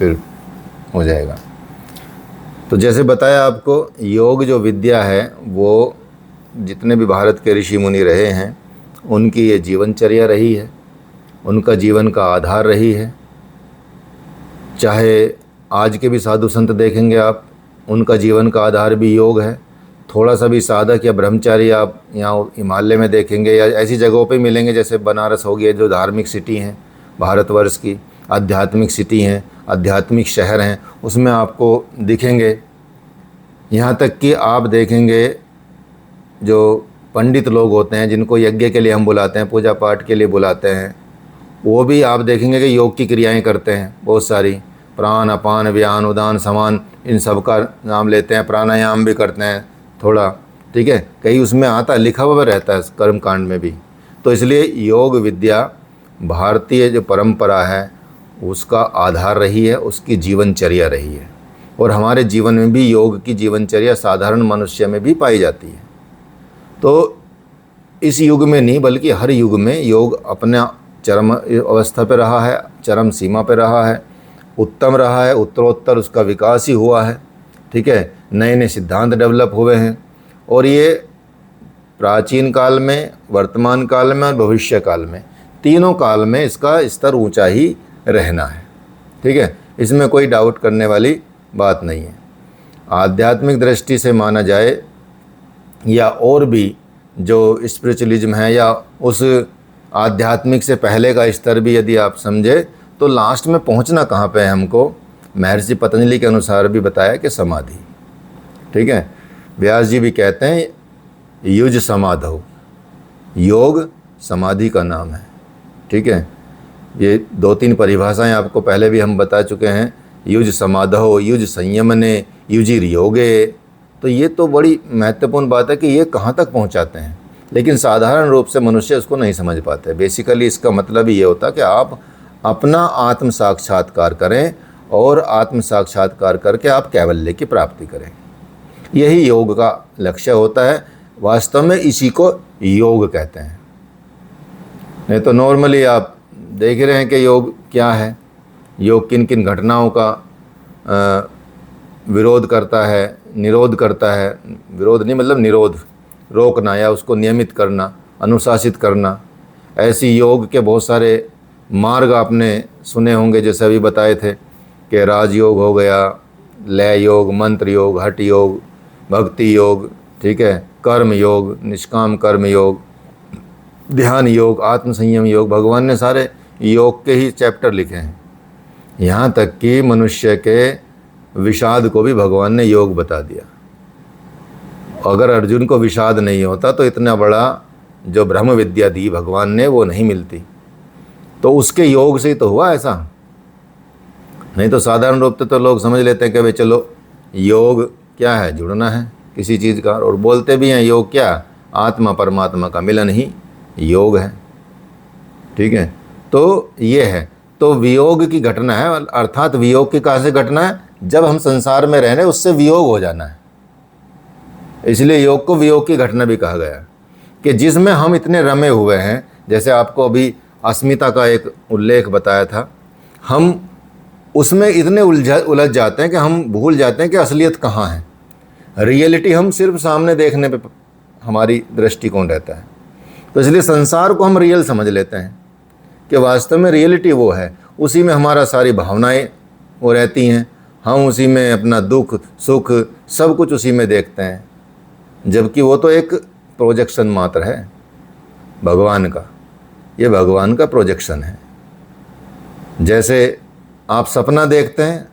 फिर हो जाएगा। तो जैसे बताया आपको, योग जो विद्या है वो जितने भी भारत के ऋषि मुनि रहे हैं उनकी ये जीवनचर्या रही है, उनका जीवन का आधार रही है। चाहे आज के भी साधु संत देखेंगे आप, उनका जीवन का आधार भी योग है। थोड़ा सा भी साधक या ब्रह्मचारी आप यहाँ हिमालय में देखेंगे या ऐसी जगहों पे मिलेंगे जैसे बनारस हो गया, जो धार्मिक सिटी हैं भारतवर्ष की, आध्यात्मिक सिटी हैं, आध्यात्मिक शहर हैं, उसमें आपको दिखेंगे। यहाँ तक कि आप देखेंगे जो पंडित लोग होते हैं जिनको यज्ञ के लिए हम बुलाते हैं, पूजा पाठ के लिए बुलाते हैं, वो भी आप देखेंगे कि योग की क्रियाएं करते हैं बहुत सारी। प्राण, अपान, व्यान, उदान, समान, इन सब का नाम लेते हैं। प्राणायाम भी करते हैं थोड़ा, ठीक है, कई उसमें आता है, लिखा हुआ रहता है कर्म कांड में भी। तो इसलिए योग विद्या भारतीय जो परंपरा है उसका आधार रही है, उसकी जीवनचर्या रही है। और हमारे जीवन में भी योग की जीवनचर्या साधारण मनुष्य में भी पाई जाती है। तो इस युग में नहीं बल्कि हर युग में योग अपना चरम अवस्था पर रहा है, चरम सीमा पर रहा है, उत्तम रहा है, उत्तरोत्तर उसका विकास ही हुआ है, ठीक है। नए नए सिद्धांत डेवलप हुए हैं और ये प्राचीन काल में, वर्तमान काल में और भविष्य काल में, तीनों काल में इसका स्तर ऊंचा ही रहना है, ठीक है। इसमें कोई डाउट करने वाली बात नहीं है। आध्यात्मिक दृष्टि से माना जाए या और भी जो स्पिरिचुअलिज्म है या उस आध्यात्मिक से पहले का स्तर भी यदि आप समझे, तो लास्ट में पहुंचना कहाँ पे है हमको, महर्षि पतंजलि के अनुसार भी बताया कि समाधि, ठीक है। व्यास जी भी कहते हैं युज समाधौ, योग समाधि का नाम है, ठीक है। ये 2-3 परिभाषाएं आपको पहले भी हम बता चुके हैं, युज समाधौ, युज संयमने, युजिर योगे। तो ये तो बड़ी महत्वपूर्ण बात है कि ये कहाँ तक पहुँचाते हैं, लेकिन साधारण रूप से मनुष्य उसको नहीं समझ पाते। बेसिकली इसका मतलब ही ये होता है कि आप अपना आत्म साक्षात्कार करें और आत्म साक्षात्कार करके आप कैवल्य की प्राप्ति करें, यही योग का लक्ष्य होता है। वास्तव में इसी को योग कहते हैं। नहीं तो नॉर्मली आप देख रहे हैं कि योग क्या है, योग किन किन घटनाओं का विरोध करता है, निरोध करता है। विरोध नहीं मतलब निरोध, रोकना या उसको नियमित करना, अनुशासित करना। ऐसी योग के बहुत सारे मार्ग आपने सुने होंगे, जैसे अभी बताए थे कि राजयोग हो गया, लय योग, मंत्र योग, हठ योग, भक्ति योग, ठीक है, कर्म योग, निष्काम कर्म योग, ध्यान योग, आत्म संयम योग। भगवान ने सारे योग के ही चैप्टर लिखे हैं। यहाँ तक कि मनुष्य के विषाद को भी भगवान ने योग बता दिया। अगर अर्जुन को विषाद नहीं होता तो इतना बड़ा जो ब्रह्म विद्या दी भगवान ने वो नहीं मिलती। तो उसके योग से ही तो हुआ ऐसा। नहीं तो साधारण रूप से तो लोग समझ लेते हैं कि भाई चलो योग क्या है, जुड़ना है किसी चीज़ का, और बोलते भी हैं योग क्या, आत्मा परमात्मा का मिलन ही योग है, ठीक है। तो ये है, तो वियोग की घटना है, अर्थात वियोग की कहाँ से घटना है, जब हम संसार में रह रहे उससे वियोग हो जाना है। इसलिए योग को वियोग की घटना भी कहा गया कि जिसमें हम इतने रमे हुए हैं। जैसे आपको अभी अस्मिता का एक उल्लेख बताया था, हम उसमें इतने उलझ जाते हैं कि हम भूल जाते हैं कि असलियत कहाँ है। रियलिटी हम सिर्फ सामने देखने पे हमारी दृष्टिकोण रहता है। तो इसलिए संसार को हम रियल समझ लेते हैं कि वास्तव में रियलिटी वो है, उसी में हमारा सारी भावनाएं वो रहती हैं, हम उसी में अपना दुख सुख सब कुछ उसी में देखते हैं, जबकि वो तो एक प्रोजेक्शन मात्र है भगवान का। ये भगवान का प्रोजेक्शन है। जैसे आप सपना देखते हैं,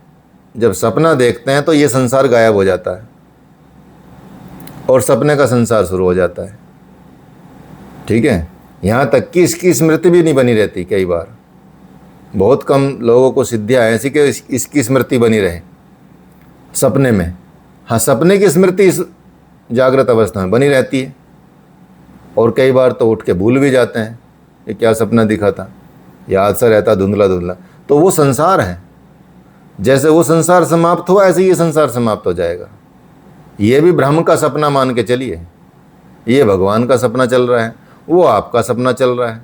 जब सपना देखते हैं तो ये संसार गायब हो जाता है और सपने का संसार शुरू हो जाता है, ठीक है। यहाँ तक कि इसकी स्मृति भी नहीं बनी रहती। कई बार बहुत कम लोगों को सिद्धियाँ ऐसी कि इसकी स्मृति बनी रहे सपने में। हाँ, सपने की स्मृति इस जागृत अवस्था में बनी रहती है, और कई बार तो उठ के भूल भी जाते हैं कि क्या सपना दिखा था, याद सा रहता धुंधला धुंधला। तो वो संसार है, जैसे वो संसार समाप्त हुआ ऐसे ये संसार समाप्त हो जाएगा। ये भी ब्रह्म का सपना मान के चलिए, ये भगवान का सपना चल रहा है, वो आपका सपना चल रहा है।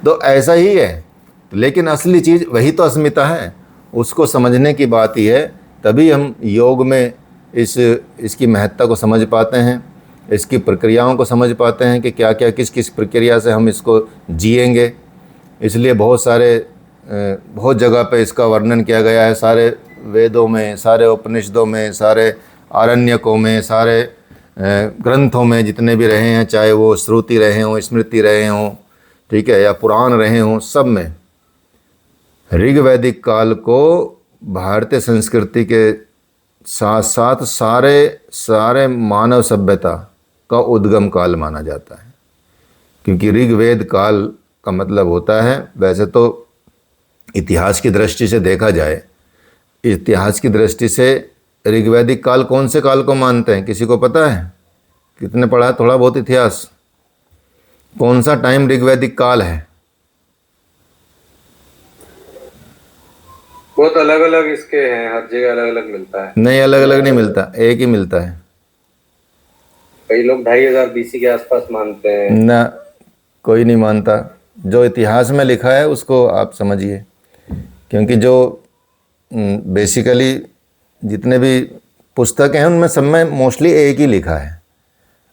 तो ऐसा ही है, लेकिन असली चीज़ वही तो अस्मिता है। उसको समझने की बात ही है। तभी हम योग में इसकी महत्ता को समझ पाते हैं, इसकी प्रक्रियाओं को समझ पाते हैं कि क्या क्या किस किस प्रक्रिया से हम इसको जिएंगे। इसलिए बहुत जगह पे इसका वर्णन किया गया है, सारे वेदों में, सारे उपनिषदों में, सारे आरण्यकों में, सारे ग्रंथों में जितने भी रहे हैं, चाहे वो श्रुति रहे हों, स्मृति रहे हों, ठीक है, या पुराण रहे हों, सब में ऋग वैदिक काल को भारतीय संस्कृति के साथ साथ सारे मानव सभ्यता का उद्गम काल माना जाता है। क्योंकि ऋग्वेद काल का मतलब होता है, वैसे तो इतिहास की दृष्टि से देखा जाए, इतिहास की दृष्टि से ऋग्वैदिक काल कौन से काल को मानते हैं? किसी को पता है? कितने पढ़ा है थोड़ा बहुत इतिहास? कौन सा टाइम ऋग्वैदिक काल है? बहुत अलग अलग इसके हैं, हर जगह अलग अलग मिलता है। नहीं, अलग अलग नहीं मिलता, एक ही मिलता है। कई लोग 2500 BC के आसपास मानते हैं। ना, कोई नहीं मानता। जो इतिहास में लिखा है उसको आप समझिए, क्योंकि जो बेसिकली जितने भी पुस्तक हैं उनमें सब में मोस्टली एक ही लिखा है,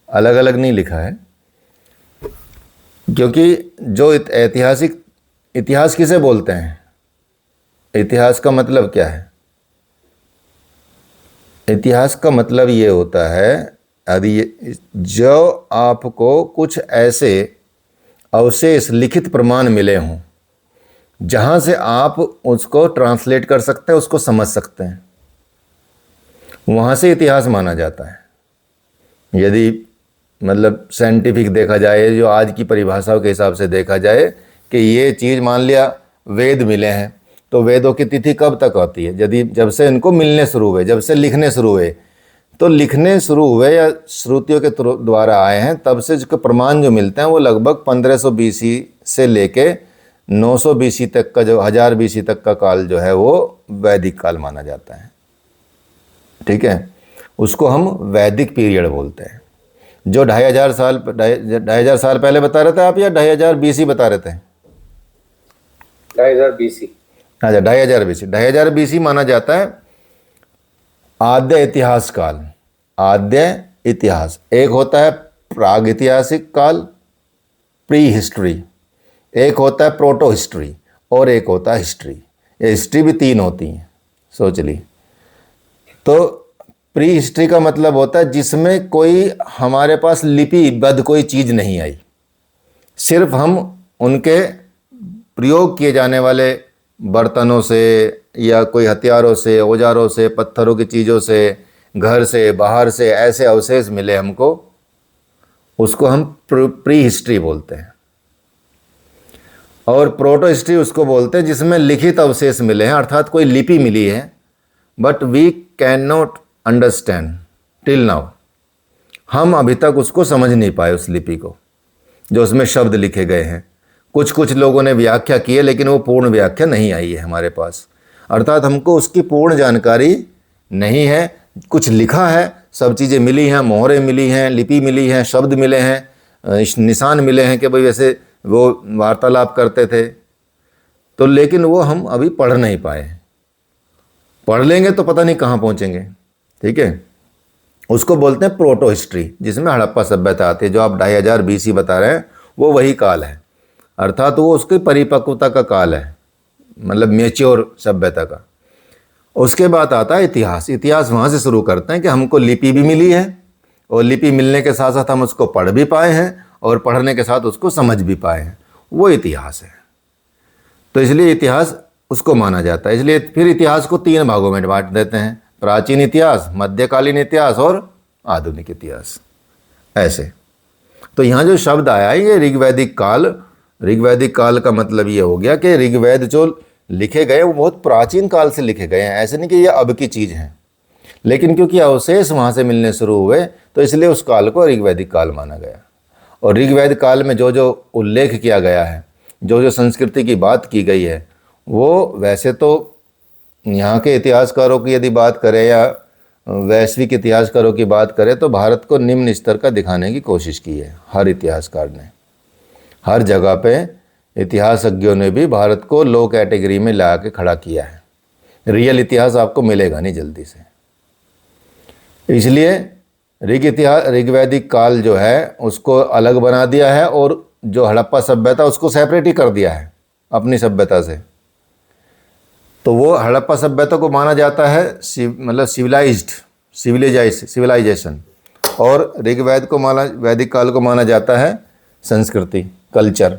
अलग अलग नहीं लिखा है। क्योंकि जो इतिहास किसे बोलते हैं? इतिहास का मतलब क्या है? इतिहास का मतलब ये होता है, यदि जो आपको कुछ ऐसे अवशेष लिखित प्रमाण मिले हों जहाँ से आप उसको ट्रांसलेट कर सकते हैं, उसको समझ सकते हैं, वहाँ से इतिहास माना जाता है। यदि मतलब साइंटिफिक देखा जाए, जो आज की परिभाषाओं के हिसाब से देखा जाए कि ये चीज़, मान लिया वेद मिले हैं, तो वेदों की तिथि कब तक आती है? यदि जब से इनको मिलने शुरू हुए, जब से लिखने शुरू हुए, तो लिखने शुरू हुए या श्रुतियों के द्वारा आए हैं, तब से जो प्रमाण जो मिलते हैं वो लगभग 1500 BC से लेके 900 BC तक का, जो 1000 BC तक का काल जो है वो वैदिक काल माना जाता है। ठीक है, उसको हम वैदिक पीरियड बोलते हैं। जो 2500 साल पहले बता रहे थे आप, या 2500 BC बता रहे थे? 2500 BC। अच्छा, 2500 BC माना जाता है आद्य इतिहास काल। आद्य इतिहास एक होता है प्राग ऐतिहासिक काल, प्री हिस्ट्री, एक होता है प्रोटो हिस्ट्री, और एक होता है हिस्ट्री। ये हिस्ट्री भी 3 होती हैं, सोच ली। तो प्री हिस्ट्री का मतलब होता है जिसमें कोई हमारे पास लिपिबद्ध कोई चीज़ नहीं आई, सिर्फ हम उनके प्रयोग किए जाने वाले बर्तनों से या कोई हथियारों से, औजारों से, पत्थरों की चीज़ों से, घर से, बाहर से ऐसे अवशेष मिले हमको, उसको हम प्री हिस्ट्री बोलते हैं। और प्रोटो हिस्ट्री उसको बोलते हैं जिसमें लिखित अवशेष मिले हैं, अर्थात कोई लिपि मिली है, but we can not understand till now. हम अभी तक उसको समझ नहीं पाए, उस लिपि को, जो उसमें शब्द लिखे गए हैं। कुछ लोगों ने व्याख्या की है, लेकिन वो पूर्ण व्याख्या नहीं आई है हमारे पास, अर्थात हमको उसकी पूर्ण जानकारी नहीं है। कुछ लिखा है, सब चीज़ें मिली हैं, मोहरें मिली हैं, लिपि मिली हैं, शब्द मिले हैं, निशान मिले हैं कि भाई वैसे वो वार्तालाप करते थे, तो लेकिन वो हम अभी पढ़ नहीं पाए। पढ़ लेंगे तो पता नहीं कहाँ पहुँचेंगे। ठीक है, उसको बोलते हैं प्रोटो हिस्ट्री, जिसमें हड़प्पा सभ्यता आती है। जो आप 2500 BC बता रहे हैं वो वही काल है, अर्थात वो उसकी परिपक्वता का काल है, मतलब मैच्योर सभ्यता का। उसके बाद आता है इतिहास। इतिहास वहाँ से शुरू करते हैं कि हमको लिपि भी मिली है, और लिपि मिलने के साथ साथ हम उसको पढ़ भी पाए हैं, और पढ़ने के साथ उसको समझ भी पाए हैं, वो इतिहास है। तो इसलिए इतिहास उसको माना जाता है। इसलिए फिर इतिहास को 3 भागों में बांट देते हैं, प्राचीन इतिहास, मध्यकालीन इतिहास और आधुनिक इतिहास, ऐसे। तो यहाँ जो शब्द आया है ये ऋग्वैदिक काल, ऋग्वैदिक काल का मतलब ये हो गया कि ऋग्वेद जो लिखे गए वो बहुत प्राचीन काल से लिखे गए हैं, ऐसे नहीं कि ये अब की चीज़ हैं, लेकिन क्योंकि अवशेष वहाँ से मिलने शुरू हुए तो इसलिए उस काल को ऋग्वैदिक काल माना गया। और ऋग्वेद काल में जो जो उल्लेख किया गया है, जो जो संस्कृति की बात की गई है, वो वैसे तो यहाँ के इतिहासकारों की यदि बात करें या वैश्विक इतिहासकारों की बात करें तो भारत को निम्न स्तर का दिखाने की कोशिश की है हर इतिहासकार ने। हर जगह पे इतिहासज्ञों ने भी भारत को लो कैटेगरी में ला के खड़ा किया है। रियल इतिहास आपको मिलेगा नहीं जल्दी से। इसलिए ऋग्वैदिक काल जो है उसको अलग बना दिया है और जो हड़प्पा सभ्यता उसको सेपरेट ही कर दिया है अपनी सभ्यता से। तो वो हड़प्पा सभ्यता को माना जाता है मतलब सिविलाइजेशन, और ऋग्वेद को वैदिक काल को माना जाता है संस्कृति, कल्चर।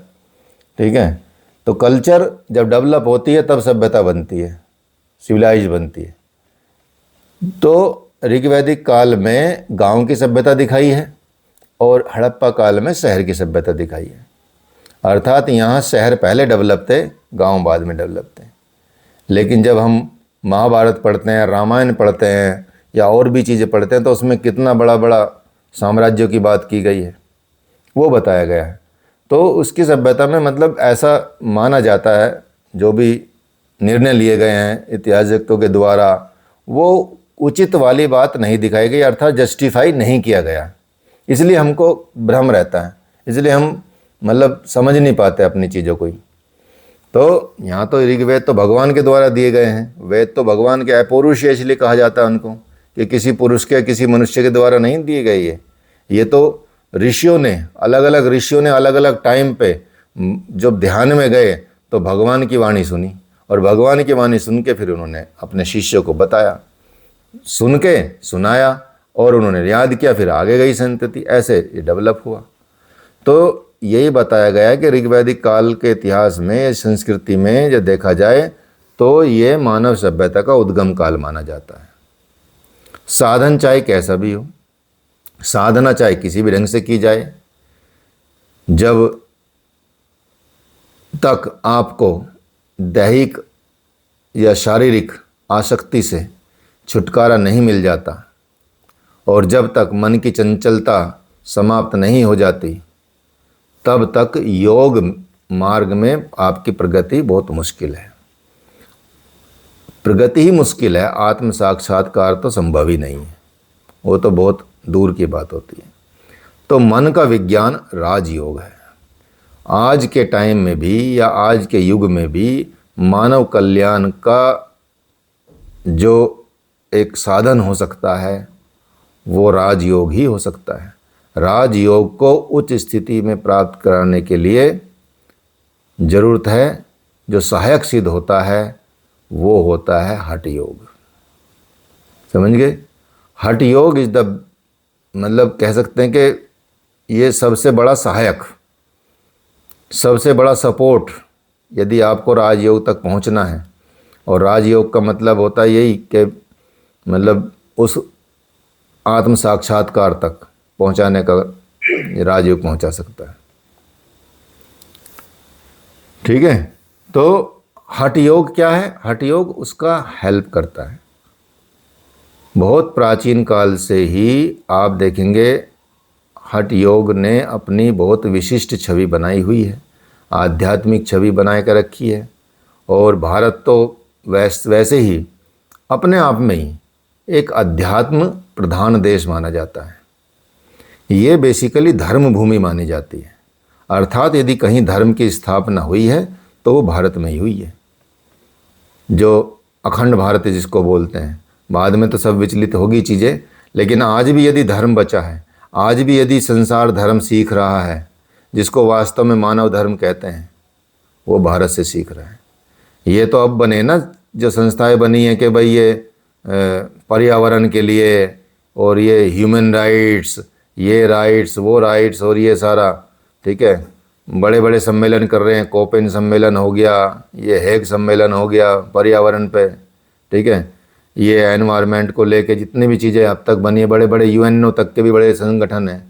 ठीक है, तो कल्चर जब डेवलप होती है तब सभ्यता बनती है, सिविलाइज बनती है। तो ऋग्वैदिक काल में गांव की सभ्यता दिखाई है और हड़प्पा काल में शहर की सभ्यता दिखाई है। अर्थात यहाँ शहर पहले डेवलप थे, गांव बाद में डेवलप थे। लेकिन जब हम महाभारत पढ़ते हैं, रामायण पढ़ते हैं या और भी चीज़ें पढ़ते हैं तो उसमें कितना बड़ा बड़ा साम्राज्यों की बात की गई है, वो बताया गया है। तो उसकी सभ्यता में मतलब ऐसा माना जाता है, जो भी निर्णय लिए गए हैं इतिहासकारों के द्वारा वो उचित वाली बात नहीं दिखाई गई, अर्थात जस्टिफाई नहीं किया गया। इसलिए हमको भ्रम रहता है, इसलिए हम मतलब समझ नहीं पाते अपनी चीज़ों को ही। तो यहाँ तो ऋग्वेद तो भगवान के द्वारा दिए गए हैं, वेद तो भगवान के अपौरुषीय इसलिए कहा जाता है उनको, कि किसी पुरुष के किसी मनुष्य के द्वारा नहीं दिए गए। ये तो ऋषियों ने अलग अलग टाइम पे जब ध्यान में गए तो भगवान की वाणी सुनी, और भगवान की वाणी सुन के फिर उन्होंने अपने शिष्यों को बताया, सुन के सुनाया और उन्होंने याद किया, फिर आगे गई संतति, ऐसे ये डेवलप हुआ। तो यही बताया गया है कि ऋग्वैदिक काल के इतिहास में, संस्कृति में जब देखा जाए तो ये मानव सभ्यता का उद्गम काल माना जाता है। साधन चाहे कैसा भी हो, साधना चाहे किसी भी ढंग से की जाए, जब तक आपको दैहिक या शारीरिक आसक्ति से छुटकारा नहीं मिल जाता और जब तक मन की चंचलता समाप्त नहीं हो जाती, तब तक योग मार्ग में आपकी प्रगति बहुत मुश्किल है। प्रगति ही मुश्किल है, आत्म साक्षात्कार तो संभव ही नहीं है, वो तो बहुत दूर की बात होती है। तो मन का विज्ञान राजयोग है। आज के टाइम में भी या आज के युग में भी मानव कल्याण का जो एक साधन हो सकता है वो राजयोग ही हो सकता है। राजयोग को उच्च स्थिति में प्राप्त कराने के लिए जरूरत है, जो सहायक सिद्ध होता है वो होता है हठ योग। समझ गए? हठ योग इज द मतलब कह सकते हैं कि ये सबसे बड़ा सहायक, सबसे बड़ा सपोर्ट यदि आपको राजयोग तक पहुंचना है। और राजयोग का मतलब होता है यही कि मतलब उस आत्म साक्षात्कार तक पहुंचाने का राजयोग पहुंचा सकता है। ठीक है, तो हठ योग क्या है? हठ योग उसका हेल्प करता है। बहुत प्राचीन काल से ही आप देखेंगे हठ योग ने अपनी बहुत विशिष्ट छवि बनाई हुई है, आध्यात्मिक छवि बना कर रखी है। और भारत तो वैसे ही अपने आप में ही एक अध्यात्म प्रधान देश माना जाता है। ये बेसिकली धर्म भूमि मानी जाती है, अर्थात यदि कहीं धर्म की स्थापना हुई है तो वो भारत में ही हुई है, जो अखंड भारत जिसको बोलते हैं। बाद में तो सब विचलित होगी चीज़ें, लेकिन आज भी यदि धर्म बचा है, आज भी यदि संसार धर्म सीख रहा है, जिसको वास्तव में मानव धर्म कहते हैं, वो भारत से सीख रहा है। ये तो अब बने ना जो संस्थाएं बनी हैं कि भाई ये पर्यावरण के लिए और ये ह्यूमन राइट्स, ये राइट्स वो राइट्स और ये सारा, ठीक है, बड़े बड़े सम्मेलन कर रहे हैं। कोपेन सम्मेलन हो गया, ये हेग सम्मेलन हो गया पर्यावरण पे, ठीक है, ये एनवायरनमेंट को लेके जितनी भी चीज़ें अब तक बनी है, बड़े बड़े यूएनओ तक के भी बड़े संगठन हैं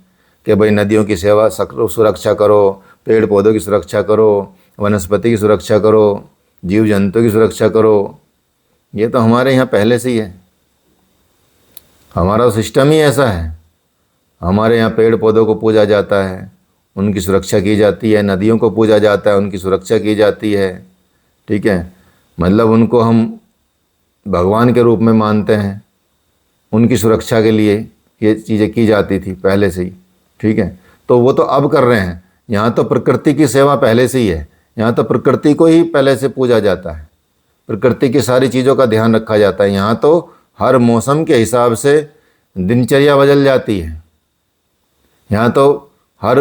कि भाई नदियों की सेवा सुरक्षा करो, पेड़ पौधों की सुरक्षा करो, वनस्पति की सुरक्षा करो, जीव जंतु की सुरक्षा करो। ये तो हमारे यहाँ पहले से ही है, हमारा सिस्टम ही ऐसा है। हमारे यहाँ पेड़ पौधों को पूजा जाता है, उनकी सुरक्षा की जाती है, नदियों को पूजा जाता है, उनकी सुरक्षा की जाती है, ठीक है, मतलब उनको हम भगवान के रूप में मानते हैं, उनकी सुरक्षा के लिए ये चीज़ें की जाती थी पहले से ही, ठीक है। तो वो तो अब कर रहे हैं। यहाँ तो प्रकृति की सेवा पहले से ही है, यहाँ तो प्रकृति को ही पहले से पूजा जाता है, प्रकृति की सारी चीज़ों का ध्यान रखा जाता है। यहाँ तो हर मौसम के हिसाब से दिनचर्या बदल जाती है। यहाँ तो हर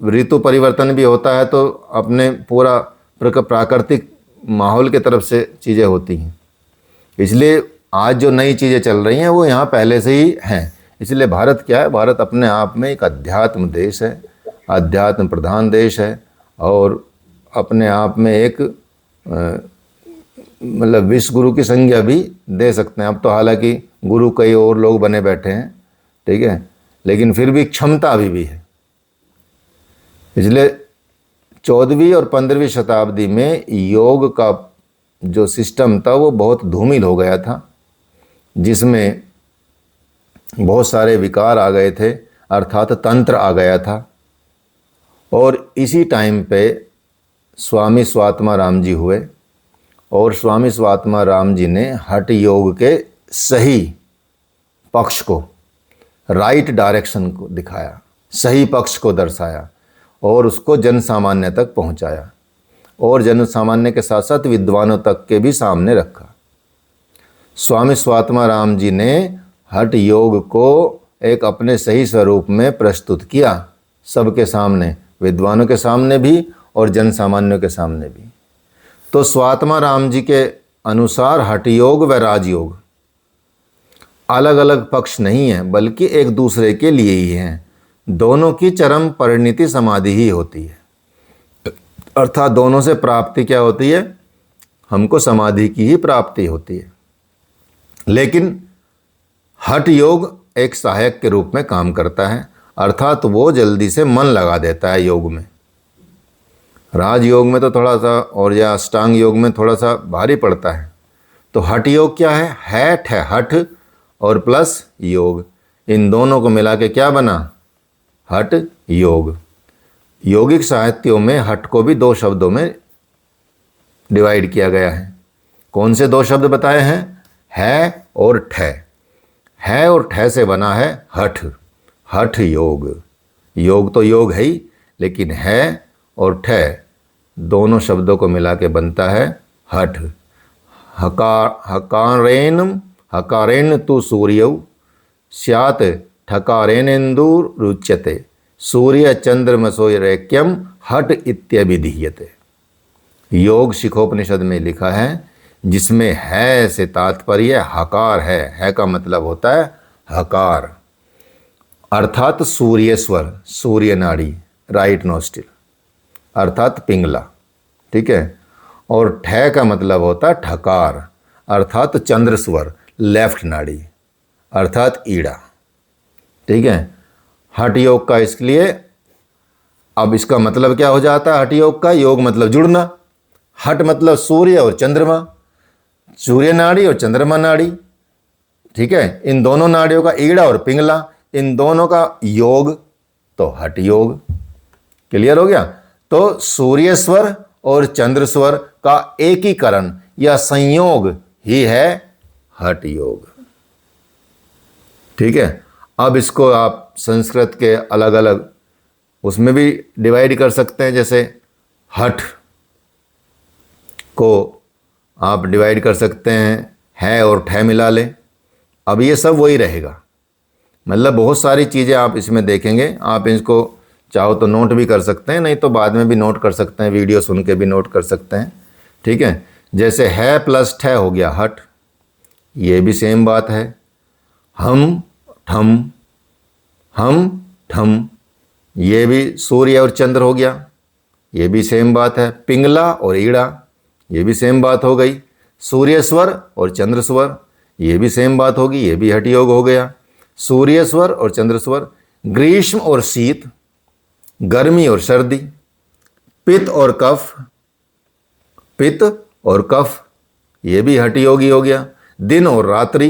ऋतु परिवर्तन भी होता है, तो अपने पूरा प्राकृतिक माहौल की तरफ से चीज़ें होती हैं। इसलिए आज जो नई चीज़ें चल रही हैं वो यहाँ पहले से ही हैं। इसलिए भारत क्या है, भारत अपने आप में एक अध्यात्म देश है, अध्यात्म प्रधान देश है, और अपने आप में एक मतलब विश्व गुरु की संज्ञा भी दे सकते हैं। अब तो हालांकि गुरु कई और लोग बने बैठे हैं, ठीक है, लेकिन फिर भी क्षमता अभी भी है। इसलिए 14वीं और 15वीं शताब्दी में योग का जो सिस्टम था वो बहुत धूमिल हो गया था, जिसमें बहुत सारे विकार आ गए थे, अर्थात तंत्र आ गया था। और इसी टाइम पे स्वामी स्वात्मा राम जी हुए, और स्वामी स्वात्मा राम जी ने हठ योग के सही पक्ष को, राइट डायरेक्शन को दिखाया, सही पक्ष को दर्शाया और उसको जन सामान्य तक पहुंचाया, और जन सामान्य के साथ साथ विद्वानों तक के भी सामने रखा। स्वामी स्वात्मा राम जी ने हठ योग को एक अपने सही स्वरूप में प्रस्तुत किया, सबके सामने, विद्वानों के सामने भी और जन सामान्यों के सामने भी। तो स्वात्मा राम जी के अनुसार हठ योग व राजयोग अलग अलग पक्ष नहीं है, बल्कि एक दूसरे के लिए ही हैं। दोनों की चरम परिणति समाधि ही होती है, अर्थात दोनों से प्राप्ति क्या होती है, हमको समाधि की ही प्राप्ति होती है। लेकिन हठ योग एक सहायक के रूप में काम करता है, अर्थात वो जल्दी से मन लगा देता है योग में। राजयोग में तो थोड़ा सा, और या अष्टांग योग में थोड़ा सा भारी पड़ता है। तो हठ योग क्या है, हैठ है, हठ और प्लस योग, इन दोनों को मिला के क्या बना, हठ योग। योगिक साहित्यों में हठ को भी 2 शब्दों में डिवाइड किया गया है। कौन से 2 शब्द बताए हैं, है और ठै। है और ठै से बना है हठ, हठ योग। योग तो योग है ही, लेकिन है और ठै दोनों शब्दों को मिला के बनता है हठ। हकारेण तु सूर्यौ स्यात् ठकारेणेन्दुर रुच्यते सूर्य चंद्रमसोरैक्यम हठ इत्यभिधीयते। योग शिखोपनिषद में लिखा है, जिसमें है से तात्पर्य हकार है का मतलब होता है हकार, अर्थात सूर्य स्वर, सूर्य नाड़ी, राइट नोस्ट्रिल अर्थात पिंगला, ठीक है। और ठै का मतलब होता है ठकार, अर्थात चंद्र स्वर, लेफ्ट नाड़ी, अर्थात ईड़ा, ठीक है। हठ योग का इसलिए अब इसका मतलब क्या हो जाता है, हठ योग का, योग मतलब जुड़ना, हठ मतलब सूर्य और चंद्रमा, सूर्य नाड़ी और चंद्रमा नाड़ी, ठीक है। इन दोनों नाड़ियों का ईड़ा और पिंगला, इन दोनों का योग, तो हठ योग। क्लियर हो गया। तो सूर्य स्वर और चंद्र स्वर का एकीकरण या संयोग ही है हठ योग, ठीक है। अब इसको आप संस्कृत के अलग अलग उसमें भी डिवाइड कर सकते हैं। जैसे हठ को आप डिवाइड कर सकते हैं, है और ठै मिला लें। अब ये सब वही रहेगा, मतलब बहुत सारी चीज़ें आप इसमें देखेंगे। आप इसको चाहो तो नोट भी कर सकते हैं, नहीं तो बाद में भी नोट कर सकते हैं, वीडियो सुन के भी नोट कर सकते हैं, ठीक है। जैसे है प्लस ठै हो गया हठ, ये भी सेम बात है। हम ठम, ये भी सूर्य और चंद्र हो गया, ये भी सेम बात है। पिंगला और ईड़ा, ये भी सेम बात हो गई। सूर्य स्वर और चंद्र स्वर, ये भी सेम बात होगी, ये भी हठ योग हो गया। सूर्य स्वर और चंद्र स्वर, ग्रीष्म और शीत, गर्मी और सर्दी, पित्त और कफ, पित्त और कफ, ये भी हठ योग ही हो गया। दिन और रात्रि,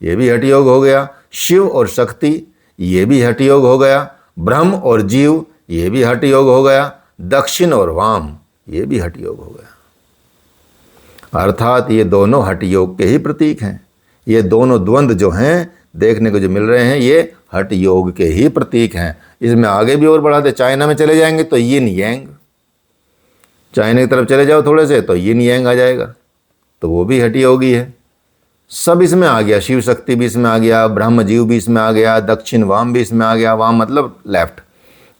ये भी हठ योग हो गया। शिव और शक्ति, ये भी हठ योग हो गया। ब्रह्म और जीव, ये भी हठ योग हो गया। दक्षिण और वाम, ये भी हठ योग हो गया। अर्थात ये दोनों हठ योग के ही प्रतीक हैं। ये दोनों द्वंद्व जो हैं देखने को जो मिल रहे हैं, ये हठ योग के ही प्रतीक हैं। इसमें आगे भी और बढ़ाते, चाइना में चले जाएंगे तो यिन यांग, चाइना की तरफ चले जाओ थोड़े से तो यिन यांग आ जाएगा, तो वो भी हठ योगी है। सब इसमें आ गया, शिव शक्ति भी इसमें आ गया, ब्रह्म जीव भी इसमें आ गया, दक्षिण वाम भी इसमें आ गया, वाम मतलब लेफ्ट,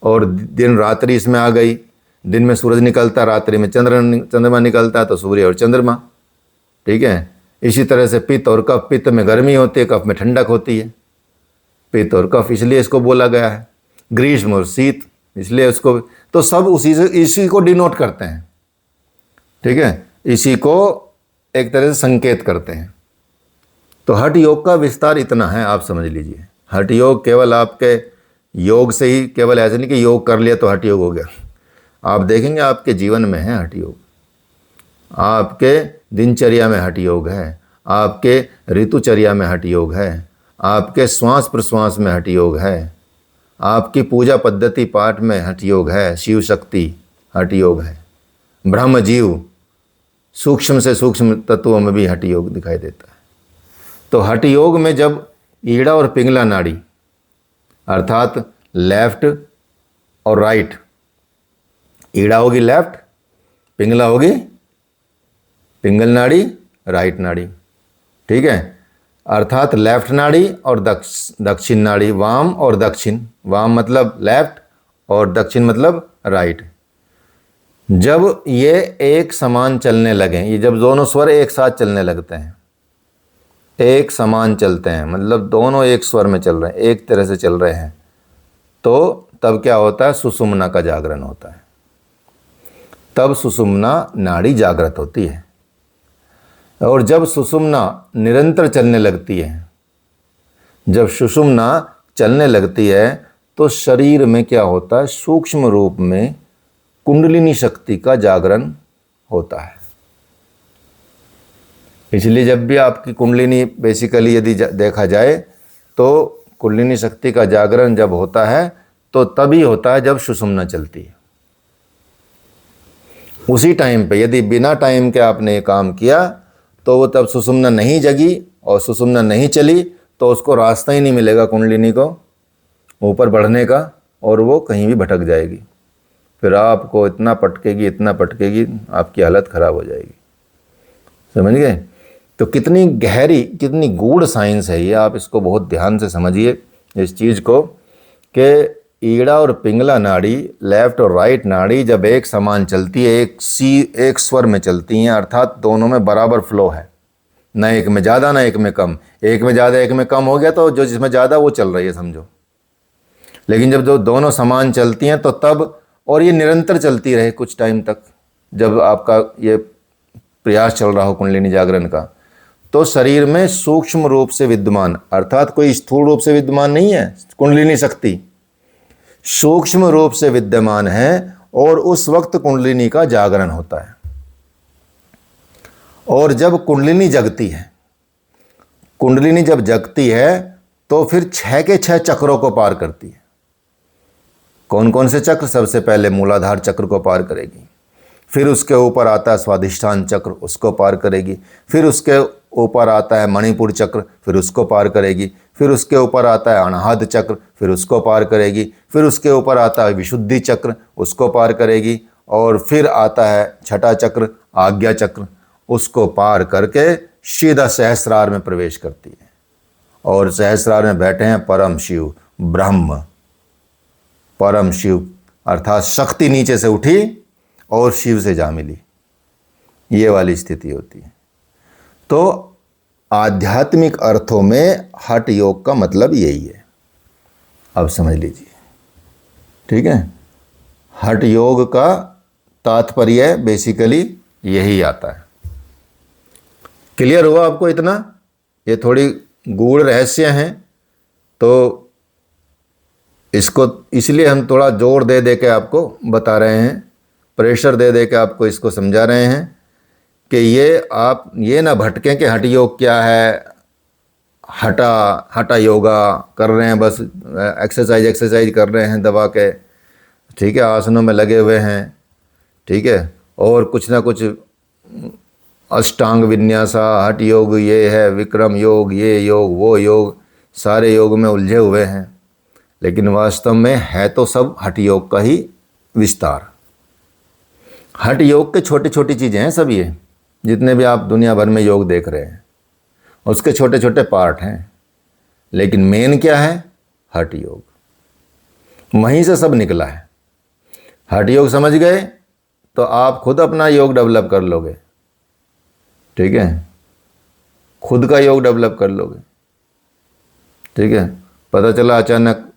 और दिन रात्रि इसमें आ गई। दिन में सूरज निकलता, रात्रि में चंद्रमा निकलता है, तो सूर्य और चंद्रमा। ठीक है। इसी तरह से पित्त और कफ, पित्त में गर्मी होती है, कफ में ठंडक होती है। पित्त और कफ इसलिए इसको बोला गया है। ग्रीष्म और शीत इसलिए उसको, तो सब इसी को डिनोट करते हैं। ठीक है, इसी को एक तरह से संकेत करते हैं। तो हठ योग का विस्तार इतना है, आप समझ लीजिए। हठ योग केवल आपके योग से ही, केवल ऐसे नहीं कि योग कर लिया तो हठ योग हो गया। आप देखेंगे आपके जीवन में है हठ योग, आपके दिनचर्या में हठ योग है, आपके ऋतुचर्या में हठ योग है, आपके श्वास प्रश्वास में हठ योग है, आपकी पूजा पद्धति पाठ में हठ योग है, शिव शक्ति हठ योग है, ब्रह्म जीव सूक्ष्म से सूक्ष्म तत्वों में भी हठ योग दिखाई देता है। तो हठ योग में जब ईड़ा और पिंगला नाड़ी अर्थात लेफ्ट और राइट, ईड़ा होगी लेफ्ट, पिंगला होगी पिंगल नाड़ी, राइट नाड़ी। ठीक है, अर्थात लेफ्ट नाड़ी और दक्षिण नाड़ी, वाम और दक्षिण, वाम मतलब लेफ्ट और दक्षिण मतलब राइट। जब ये एक समान चलने लगें, ये जब दोनों स्वर एक साथ चलने लगते हैं, एक समान चलते हैं मतलब दोनों एक स्वर में चल रहे हैं, एक तरह से चल रहे हैं, तो तब क्या होता है, सुषुम्ना का जागरण होता है। तब सुषुम्ना नाड़ी जागृत होती है। और जब सुषुम्ना निरंतर चलने लगती है, जब सुषुम्ना चलने लगती है, तो शरीर में क्या होता है, सूक्ष्म रूप में कुंडलिनी शक्ति का जागरण होता है। इसलिए जब भी आपकी कुंडलिनी बेसिकली यदि देखा जाए तो कुंडलिनी शक्ति का जागरण जब होता है तो तभी होता है जब सुषुम्ना चलती है। उसी टाइम पे यदि बिना टाइम के आपने ये काम किया तो वो तब सुषुम्ना नहीं जगी और सुषुम्ना नहीं चली तो उसको रास्ता ही नहीं मिलेगा कुंडलिनी को ऊपर बढ़ने का, और वो कहीं भी भटक जाएगी। फिर आपको इतना पटकेगी आपकी हालत खराब हो जाएगी। समझ गए? तो कितनी गहरी, कितनी गूढ़ साइंस है ये, आप इसको बहुत ध्यान से समझिए इस चीज़ को, कि ईड़ा और पिंगला नाड़ी, लेफ्ट और राइट नाड़ी जब एक समान चलती है, एक स्वर में चलती हैं, अर्थात दोनों में बराबर फ्लो है, ना एक में ज़्यादा ना एक में कम। एक में ज़्यादा एक में कम हो गया तो जो जिसमें ज़्यादा वो चल रही है समझो। लेकिन जब जो दोनों समान चलती हैं तो तब, और ये निरंतर चलती रहे कुछ टाइम तक, जब आपका ये प्रयास चल रहा हो कुंडलिनी जागरण का, तो शरीर में सूक्ष्म रूप से विद्यमान, अर्थात कोई स्थूल रूप से विद्यमान नहीं है, कुंडलिनी शक्ति सूक्ष्म रूप से विद्यमान है, और उस वक्त कुंडलिनी का जागरण होता है। और जब कुंडलिनी जगती है, कुंडलिनी जब जगती है तो फिर 6 के 6 चक्रों को पार करती है। कौन कौन से चक्र? सबसे पहले मूलाधार चक्र को पार करेगी, फिर उसके ऊपर आता है स्वाधिष्ठान चक्र, उसको पार करेगी, फिर उसके ऊपर आता है मणिपुर चक्र, फिर उसको पार करेगी, फिर उसके ऊपर आता है अनाहत चक्र, फिर उसको पार करेगी, फिर उसके ऊपर आता है विशुद्धि चक्र, उसको पार करेगी, और फिर आता है छठा चक्र आज्ञा चक्र, उसको पार करके सीधा सहस्रार में प्रवेश करती है। और सहस्रार में बैठे हैं परम शिव ब्रह्म, परम शिव अर्थात शक्ति नीचे से उठी और शिव से जा मिली, ये वाली स्थिति होती है। तो आध्यात्मिक अर्थों में हठ योग का मतलब यही है, अब समझ लीजिए। ठीक है, हठ योग का तात्पर्य बेसिकली यही आता है। क्लियर हुआ आपको इतना? ये थोड़ी गूढ़ रहस्य हैं, तो इसको इसलिए हम थोड़ा जोर दे दे के आपको बता रहे हैं, प्रेशर दे दे के आपको इसको समझा रहे हैं कि ये आप ये ना भटकें कि हठ योग क्या है, हटा योगा कर रहे हैं, बस एक्सरसाइज कर रहे हैं दबा के, ठीक है, आसनों में लगे हुए हैं, ठीक है, और कुछ ना कुछ अष्टांग विन्यासा, हठ योग ये है, विक्रम योग, ये योग वो योग, सारे योग में उलझे हुए हैं। लेकिन वास्तव में है तो सब हठ योग का ही विस्तार। हठ योग के छोटी छोटी चीज़ें हैं सब ये, जितने भी आप दुनिया भर में योग देख रहे हैं उसके छोटे छोटे पार्ट हैं, लेकिन मेन क्या है? हठ योग। वहीं से सब निकला है। हठ योग समझ गए तो आप खुद अपना योग डेवलप कर लोगे, ठीक है, खुद का योग डेवलप कर लोगे, ठीक है। पता चला अचानक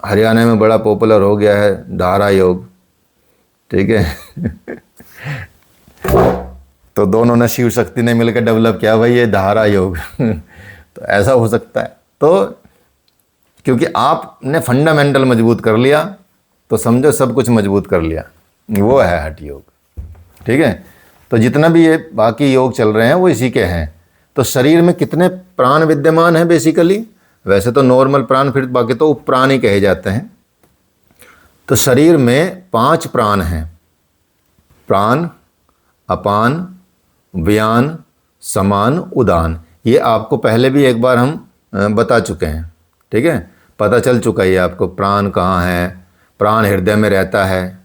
हरियाणा में बड़ा पॉपुलर हो गया है धारा योग, ठीक है। तो दोनों ने शिव शक्ति ने मिलकर डेवलप किया भाई ये धारा योग। तो ऐसा हो सकता है। तो क्योंकि आपने फंडामेंटल मजबूत कर लिया तो समझो सब कुछ मजबूत कर लिया, वो है हठ योग, ठीक है। तो जितना भी ये बाकी योग चल रहे हैं वो इसी के हैं। तो शरीर में कितने प्राण विद्यमान हैं बेसिकली? वैसे तो नॉर्मल प्राण, फिर बाकी तो उपप्राण ही कहे जाते हैं। तो शरीर में 5 प्राण हैं, प्राण, अपान, व्यान, समान, उदान। ये आपको पहले भी एक बार हम बता चुके हैं, ठीक है, पता चल चुका है आपको। प्राण कहाँ है? प्राण हृदय में रहता है,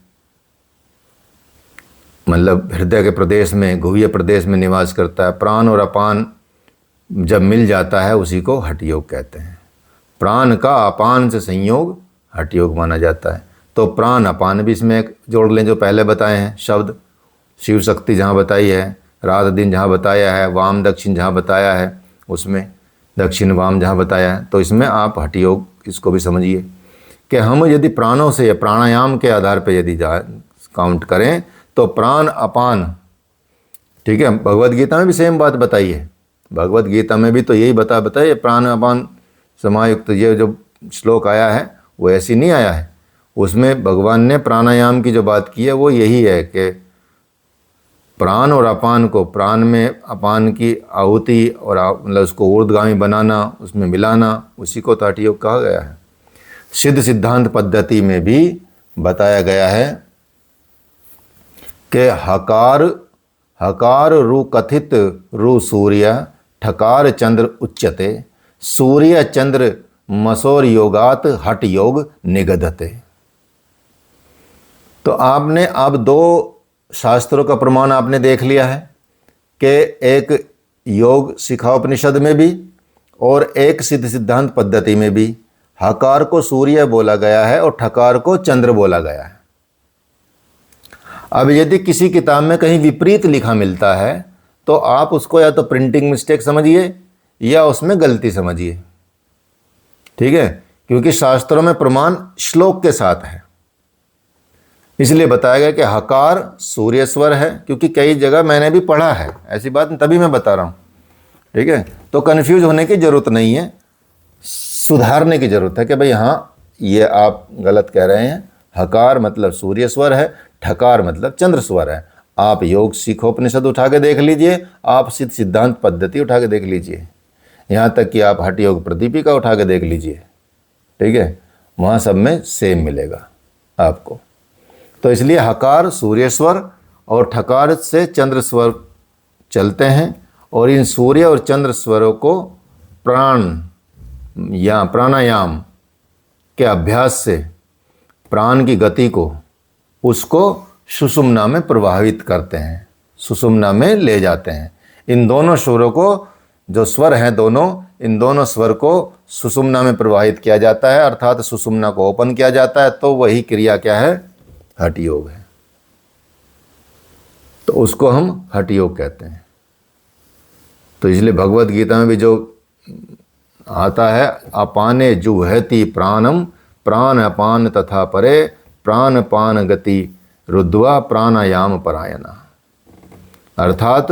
मतलब हृदय के प्रदेश में, गुह्य प्रदेश में निवास करता है। प्राण और अपान जब मिल जाता है उसी को हठ योग कहते हैं। प्राण का अपान से संयोग हठ योग माना जाता है। तो प्राण अपान भी इसमें एक जोड़ लें जो पहले बताए हैं शब्द। शिव शक्ति जहाँ बताई है, रात दिन जहाँ बताया है, वाम दक्षिण जहाँ बताया है, उसमें दक्षिण वाम जहाँ बताया है, तो इसमें आप हठ योग इसको भी समझिए कि हम यदि प्राणों से या प्राणायाम के आधार पर यदि काउंट करें तो प्राण अपान, ठीक है। भगवद गीता में भी सेम बात बताई है। भगवद गीता में भी तो यही बताइए प्राण अपान समायुक्त, ये जो श्लोक आया है वो ऐसी नहीं आया है। उसमें भगवान ने प्राणायाम की जो बात की है वो यही है कि प्राण और अपान को, प्राण में अपान की आहुति और मतलब उसको ऊर्ध्वगामी बनाना, उसमें मिलाना, उसी को हठ योग कहा गया है। सिद्ध सिद्धांत पद्धति में भी बताया गया है कि हकार रु कथित रु सूर्य ठकार चंद्र उच्यते, सूर्य चंद्र मसोर योगात हठ योग निगधते। तो आपने अब 2 शास्त्रों का प्रमाण आपने देख लिया है कि एक योग शिखाउपनिषद में भी और एक सिद्ध सिद्धांत पद्धति में भी हकार को सूर्य बोला गया है और ठकार को चंद्र बोला गया है। अब यदि किसी किताब में कहीं विपरीत लिखा मिलता है तो आप उसको या तो प्रिंटिंग मिस्टेक समझिए या उसमें गलती समझिए, ठीक है, क्योंकि शास्त्रों में प्रमाण श्लोक के साथ है। इसलिए बताया गया कि हकार सूर्य स्वर है, क्योंकि कई जगह मैंने भी पढ़ा है ऐसी बात, तभी मैं बता रहा हूँ, ठीक है। तो कन्फ्यूज होने की ज़रूरत नहीं है, सुधारने की ज़रूरत है कि भाई हाँ ये आप गलत कह रहे हैं। हकार मतलब सूर्य स्वर है, ठकार मतलब चंद्र स्वर है। आप योग शिखोपनिषद उठा के देख लीजिए, आप सिद्ध सिद्धांत पद्धति उठा के देख लीजिए, यहाँ तक कि आप हठ योग प्रदीपिका उठा के देख लीजिए, ठीक है, वहाँ सब में सेम मिलेगा आपको। तो इसलिए हकार सूर्य स्वर और ठकार से चंद्र स्वर चलते हैं, और इन सूर्य और चंद्र स्वरों को प्राण या प्राणायाम के अभ्यास से प्राण की गति को, उसको सुषुम्ना में प्रभावित करते हैं, सुषुम्ना में ले जाते हैं। इन दोनों स्वरों को, जो स्वर हैं दोनों, इन दोनों स्वर को सुषुम्ना में प्रवाहित किया जाता है, अर्थात सुषुम्ना को ओपन किया जाता है। तो वही क्रिया क्या है? हठ योग है। तो उसको हम हठ योग कहते हैं। तो इसलिए भगवद गीता में भी जो आता है, अपाने जुहति प्राणम प्राण अपान तथा परे प्राण पान गति रुद्वा प्राणायाम परायणा, अर्थात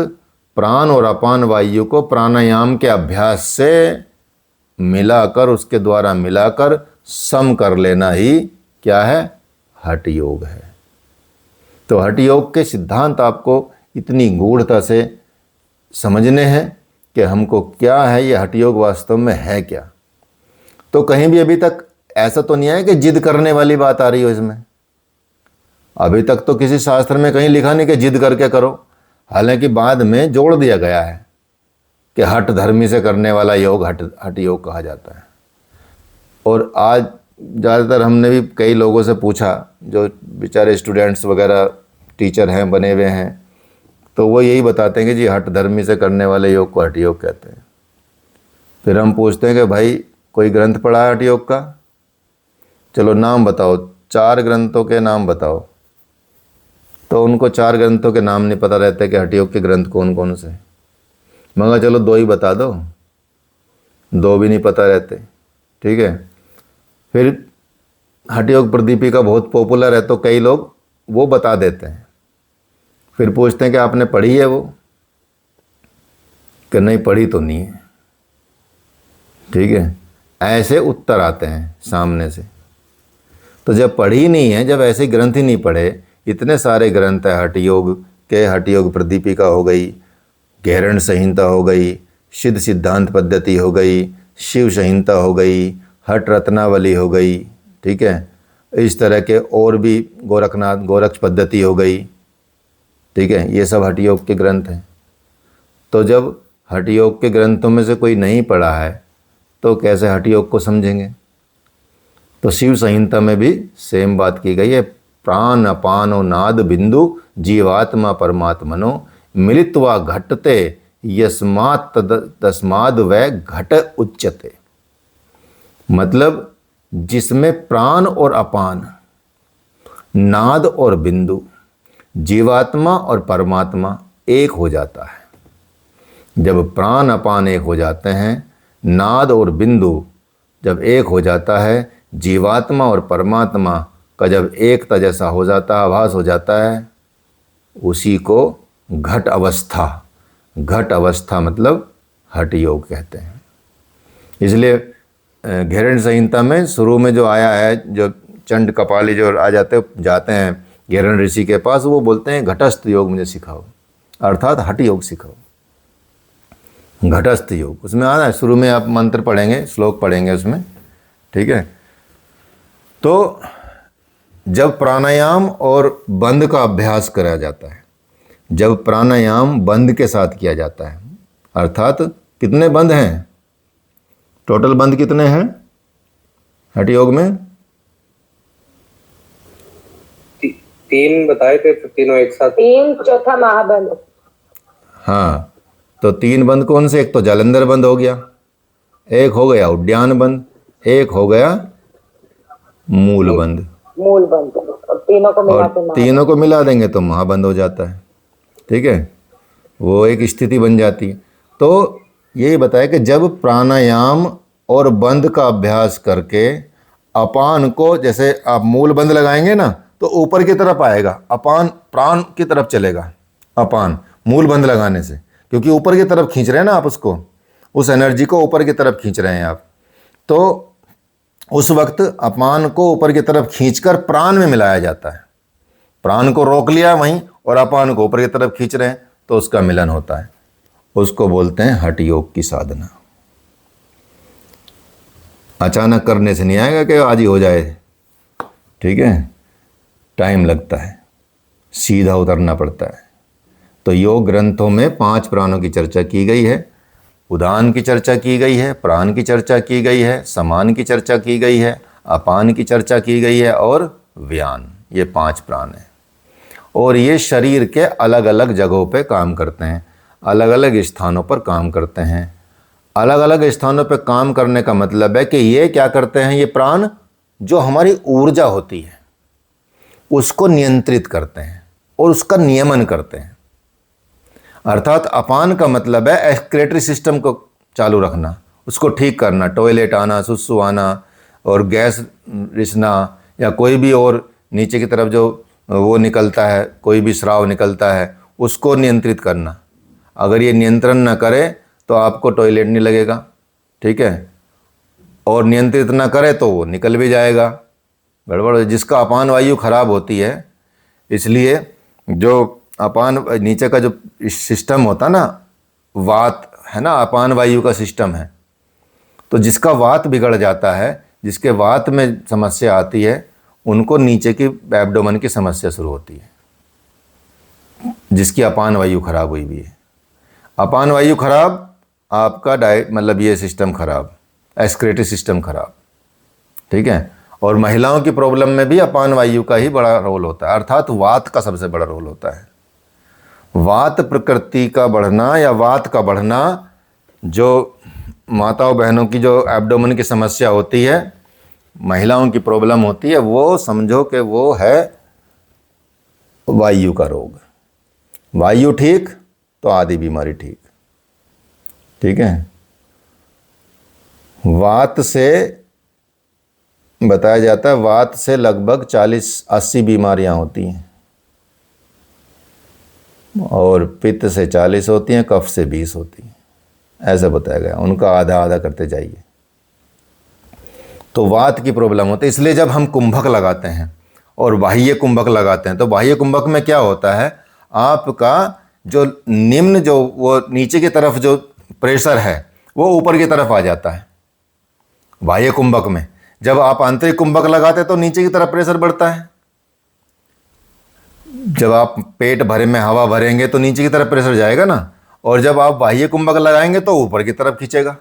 प्राण और अपान वायु को प्राणायाम के अभ्यास से मिलाकर, उसके द्वारा मिलाकर सम कर लेना ही क्या है? हठ योग है। तो हठ योग के सिद्धांत आपको इतनी गूढ़ता से समझने हैं कि हमको क्या है ये हठ योग वास्तव में है क्या। तो कहीं भी अभी तक ऐसा तो नहीं है कि जिद करने वाली बात आ रही हो इसमें। अभी तक तो किसी शास्त्र में कहीं लिखा नहीं कि जिद करके करो, हालांकि बाद में जोड़ दिया गया है कि हठ धर्मी से करने वाला योग हठ योग कहा जाता है। और आज ज़्यादातर हमने भी कई लोगों से पूछा, जो बेचारे स्टूडेंट्स वगैरह टीचर हैं, बने हुए हैं, तो वो यही बताते हैं कि जी हठ धर्मी से करने वाले योग को हठ योग कहते हैं। फिर हम पूछते हैं कि भाई कोई ग्रंथ पढ़ा है हठ योग का? चलो नाम बताओ, 4 ग्रंथों के नाम बताओ। तो उनको 4 ग्रंथों के नाम नहीं पता रहते कि हठ योग के ग्रंथ कौन कौन से। मगर चलो 2 ही बता दो, 2 भी नहीं पता रहते। ठीक है, फिर हठ योग प्रदीपिका बहुत पॉपुलर है तो कई लोग वो बता देते हैं। फिर पूछते हैं कि आपने पढ़ी है वो? कि नहीं पढ़ी तो नहीं है। ठीक है, ऐसे उत्तर आते हैं सामने से। तो जब पढ़ी नहीं है, जब ऐसे ग्रंथ ही नहीं पढ़े, इतने सारे ग्रंथ है हठ योग के, हठ योग प्रदीपिका हो गई, गैरण संहिता हो गई, सिद्ध सिद्धांत पद्धति हो गई, शिव संहिता हो गई, हठ रत्नावली हो गई। ठीक है, इस तरह के और भी गोरक्ष पद्धति हो गई। ठीक है, ये सब हठ योग के ग्रंथ हैं। तो जब हठ योग के ग्रंथों में से कोई नहीं पढ़ा है तो कैसे हठ योग को समझेंगे? तो शिव संहिता में भी सेम बात की गई है। प्राण अपानो नाद बिंदु जीवात्मा परमात्मनो मिलित्वा घटते यस्मात् तस्माद् वै घट उच्यते। मतलब जिसमें प्राण और अपान, नाद और बिंदु, जीवात्मा और परमात्मा एक हो जाता है। जब प्राण अपान एक हो जाते हैं, नाद और बिंदु जब एक हो जाता है, जीवात्मा और परमात्मा का जब एकता जैसा हो जाता है, आभास हो जाता है, उसी को घट अवस्था मतलब हठ योग कहते हैं। इसलिए गैरण संहिता में शुरू में जो आया है, जो चंड कपाली जो आ जाते हैं गैरण ऋषि के पास, वो बोलते हैं घटस्थ योग मुझे सिखाओ, अर्थात हठ योग सिखाओ, घटस्थ योग। उसमें आना है, शुरू में आप मंत्र पढ़ेंगे, श्लोक पढ़ेंगे उसमें। ठीक है, तो जब प्राणायाम और बंद का अभ्यास करा जाता है, जब प्राणायाम बंद के साथ किया जाता है, अर्थात कितने बंद हैं, टोटल बंद कितने हैं हठ योग में? 3 बताए थे, तो तीनों एक साथ। 3 चौथा महाबंद। हाँ, तो 3 बंद कौन से? एक तो जालंधर बंद हो गया, एक हो गया उद्यान बंद, एक हो गया मूल बंद। और तीनों को मिला देंगे तो महाबंद हो जाता है। ठीक है, वो एक स्थिति बन जाती है। तो यही बताया कि जब प्राणायाम और बंद का अभ्यास करके अपान को, जैसे आप मूल बंद लगाएंगे ना तो ऊपर की तरफ आएगा, अपान प्राण की तरफ चलेगा, अपान मूल बंद लगाने से, क्योंकि ऊपर की तरफ खींच रहे हैं ना आप उसको, उस एनर्जी को ऊपर की तरफ खींच रहे हैं आप। तो उस वक्त अपान को ऊपर की तरफ खींचकर प्राण में मिलाया जाता है। प्राण को रोक लिया वहीं और अपान को ऊपर की तरफ खींच रहे हैं, तो उसका मिलन होता है। उसको बोलते हैं हठ योग की साधना। अचानक करने से नहीं आएगा कि आज ही हो जाए। ठीक है, टाइम लगता है, सीधा उतरना पड़ता है। तो योग ग्रंथों में 5 प्राणों की चर्चा की गई है, उदान की चर्चा की गई है, प्राण की चर्चा की गई है, समान की चर्चा की गई है, अपान की चर्चा की गई है और व्यान। ये 5 प्राण हैं और ये शरीर के अलग अलग जगहों पे काम करते हैं, अलग अलग स्थानों पर काम करते हैं। अलग अलग स्थानों पर काम करने का मतलब है कि ये क्या करते हैं, ये प्राण जो हमारी ऊर्जा होती है उसको नियंत्रित करते हैं और उसका नियमन करते हैं। अर्थात अपान का मतलब है एक्सक्रेटरी सिस्टम को चालू रखना, उसको ठीक करना, टॉयलेट आना, सुसु आना और गैस रिसना या कोई भी और नीचे की तरफ जो वो निकलता है, कोई भी स्राव निकलता है, उसको नियंत्रित करना। अगर ये नियंत्रण ना करे तो आपको टॉयलेट नहीं लगेगा। ठीक है, और नियंत्रित ना करे तो वो निकल भी जाएगा, गड़बड़। जिसका अपान वायु खराब होती है, इसलिए जो अपान नीचे का जो सिस्टम होता ना, वात है ना, अपान वायु का सिस्टम है, तो जिसका वात बिगड़ जाता है, जिसके वात में समस्या आती है, उनको नीचे की एब्डोमेन की समस्या शुरू होती है, जिसकी अपान वायु खराब हुई भी है। अपान वायु खराब, आपका डाइट मतलब ये सिस्टम खराब, एक्सक्रेटरी सिस्टम खराब। ठीक है, और महिलाओं की प्रॉब्लम में भी अपान वायु का ही बड़ा रोल होता है, अर्थात वात का सबसे बड़ा रोल होता है। वात प्रकृति का बढ़ना या वात का बढ़ना, जो माताओं बहनों की जो एब्डोमेन की समस्या होती है, महिलाओं की प्रॉब्लम होती है, वो समझो कि वो है वायु का रोग। वायु ठीक तो आदि बीमारी ठीक। ठीक है। वात से बताया जाता है, वात से लगभग 40-80 बीमारियां होती हैं, और पित्त से 40 होती हैं, कफ से 20 होती हैं, ऐसा बताया गया। उनका आधा आधा करते जाइए। तो वात की प्रॉब्लम होती है। इसलिए जब हम कुंभक लगाते हैं और बाह्य कुंभक लगाते हैं, तो बाह्य कुंभक में क्या होता है, आपका जो निम्न, जो वो नीचे की तरफ जो प्रेशर है वो ऊपर की तरफ आ जाता है बाह्य कुंभक में। जब आप आंतरिक कुंभक लगाते हैं तो नीचे की तरफ प्रेशर बढ़ता है। जब आप पेट भरे में हवा भरेंगे तो नीचे की तरफ प्रेशर जाएगा ना, और जब आप बाह्य कुंभक लगाएंगे तो ऊपर की तरफ खींचेगा।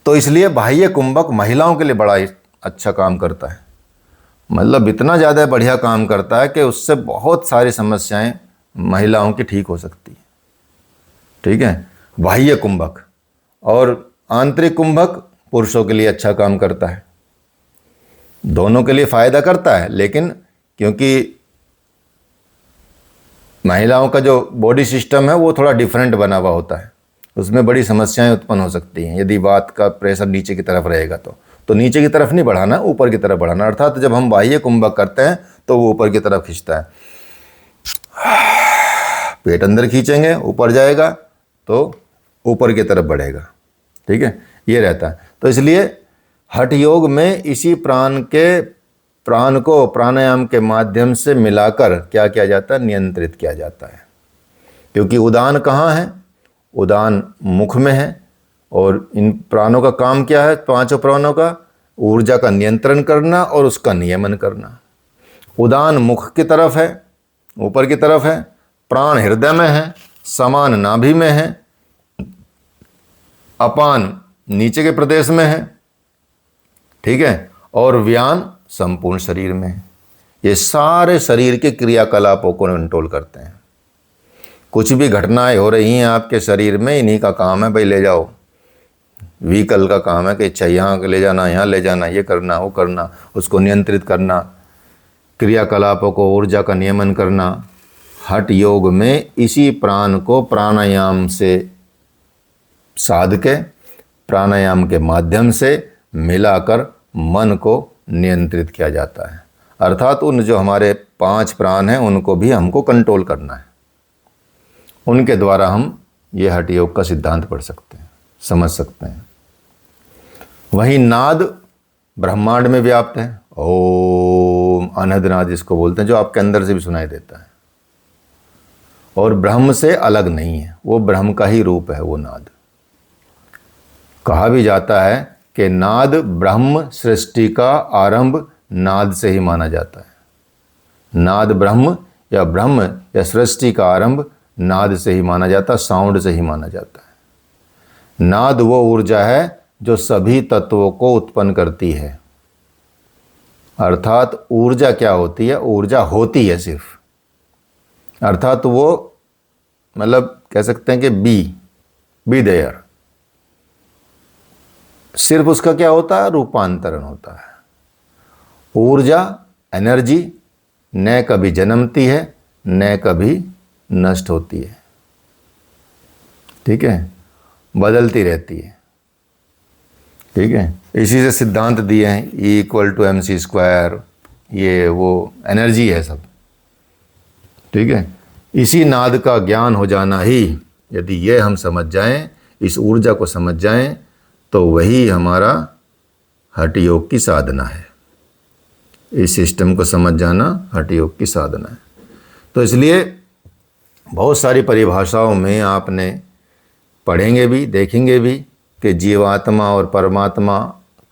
तो इसलिए बाह्य कुंभक महिलाओं के लिए बड़ा अच्छा काम करता है, मतलब इतना ज़्यादा बढ़िया काम करता है कि उससे बहुत सारी समस्याएं महिलाओं की ठीक हो सकती है। ठीक है, बाह्य कुंभक। और आंतरिक कुंभक पुरुषों के लिए अच्छा काम करता है, दोनों के लिए फायदा करता है, लेकिन क्योंकि महिलाओं का जो बॉडी सिस्टम है वो थोड़ा डिफरेंट बना हुआ होता है, उसमें बड़ी समस्याएं उत्पन्न हो सकती हैं। यदि वात का प्रेशर नीचे की तरफ रहेगा तो नीचे की तरफ नहीं बढ़ाना, ऊपर की तरफ बढ़ाना। अर्थात जब हम बाह्य कुंभक करते हैं तो वो ऊपर की तरफ खींचता है। पेट अंदर खींचेंगे, ऊपर जाएगा तो ऊपर की तरफ बढ़ेगा। ठीक है, ये रहता है। तो इसलिए हठ योग में इसी प्राण को प्राणायाम के माध्यम से मिलाकर क्या किया जाता है, नियंत्रित किया जाता है। क्योंकि उदान कहाँ है, उदान मुख में है, और इन प्राणों का काम क्या है, पांचों प्राणों का ऊर्जा का नियंत्रण करना और उसका नियमन करना। उदान मुख की तरफ है, ऊपर की तरफ है, प्राण हृदय में है, समान नाभि में है, अपान नीचे के प्रदेश में है। ठीक है, और व्यान संपूर्ण शरीर में है। ये सारे शरीर के क्रियाकलापों को कंट्रोल करते हैं। कुछ भी घटनाएं हो रही हैं आपके शरीर में, इन्हीं का काम है। भाई ले जाओ, व्हीकल का काम है कि अच्छा यहाँ ले जाना, यहाँ ले जाना, ये करना, वो करना, उसको नियंत्रित करना, क्रियाकलापों को, ऊर्जा का नियमन करना। हठ योग में इसी प्राण को प्राणायाम से साध के, प्राणायाम के माध्यम से मिलाकर मन को नियंत्रित किया जाता है। अर्थात उन जो हमारे 5 प्राण हैं उनको भी हमको कंट्रोल करना है। उनके द्वारा हम ये हठ योग का सिद्धांत पढ़ सकते हैं, समझ सकते हैं। वही नाद ब्रह्मांड में व्याप्त है। ओम, अनहद नाद जिसको बोलते हैं, जो आपके अंदर से भी सुनाई देता है और ब्रह्म से अलग नहीं है, वो ब्रह्म का ही रूप है वो नाद। कहा भी जाता है कि नाद ब्रह्म सृष्टि का आरंभ नाद से ही माना जाता है। नाद ब्रह्म या सृष्टि का आरंभ नाद से ही माना जाता है, साउंड से ही माना जाता है। नाद वो ऊर्जा है जो सभी तत्वों को उत्पन्न करती है। अर्थात ऊर्जा क्या होती है, ऊर्जा होती है सिर्फ, अर्थात वो मतलब कह सकते हैं कि बी देयर, सिर्फ उसका क्या होता है, रूपांतरण होता है। ऊर्जा, एनर्जी न कभी जन्मती है न कभी नष्ट होती है। ठीक है, बदलती रहती है। ठीक है, इसी से सिद्धांत दिए हैं, E=mc², ये वो एनर्जी है सब। ठीक है, इसी नाद का ज्ञान हो जाना ही, यदि ये हम समझ जाएं, इस ऊर्जा को समझ जाएं, तो वही हमारा हठ योग की साधना है। इस सिस्टम को समझ जाना हठ योग की साधना है। तो इसलिए बहुत सारी परिभाषाओं में आपने पढ़ेंगे भी, देखेंगे भी कि जीवात्मा और परमात्मा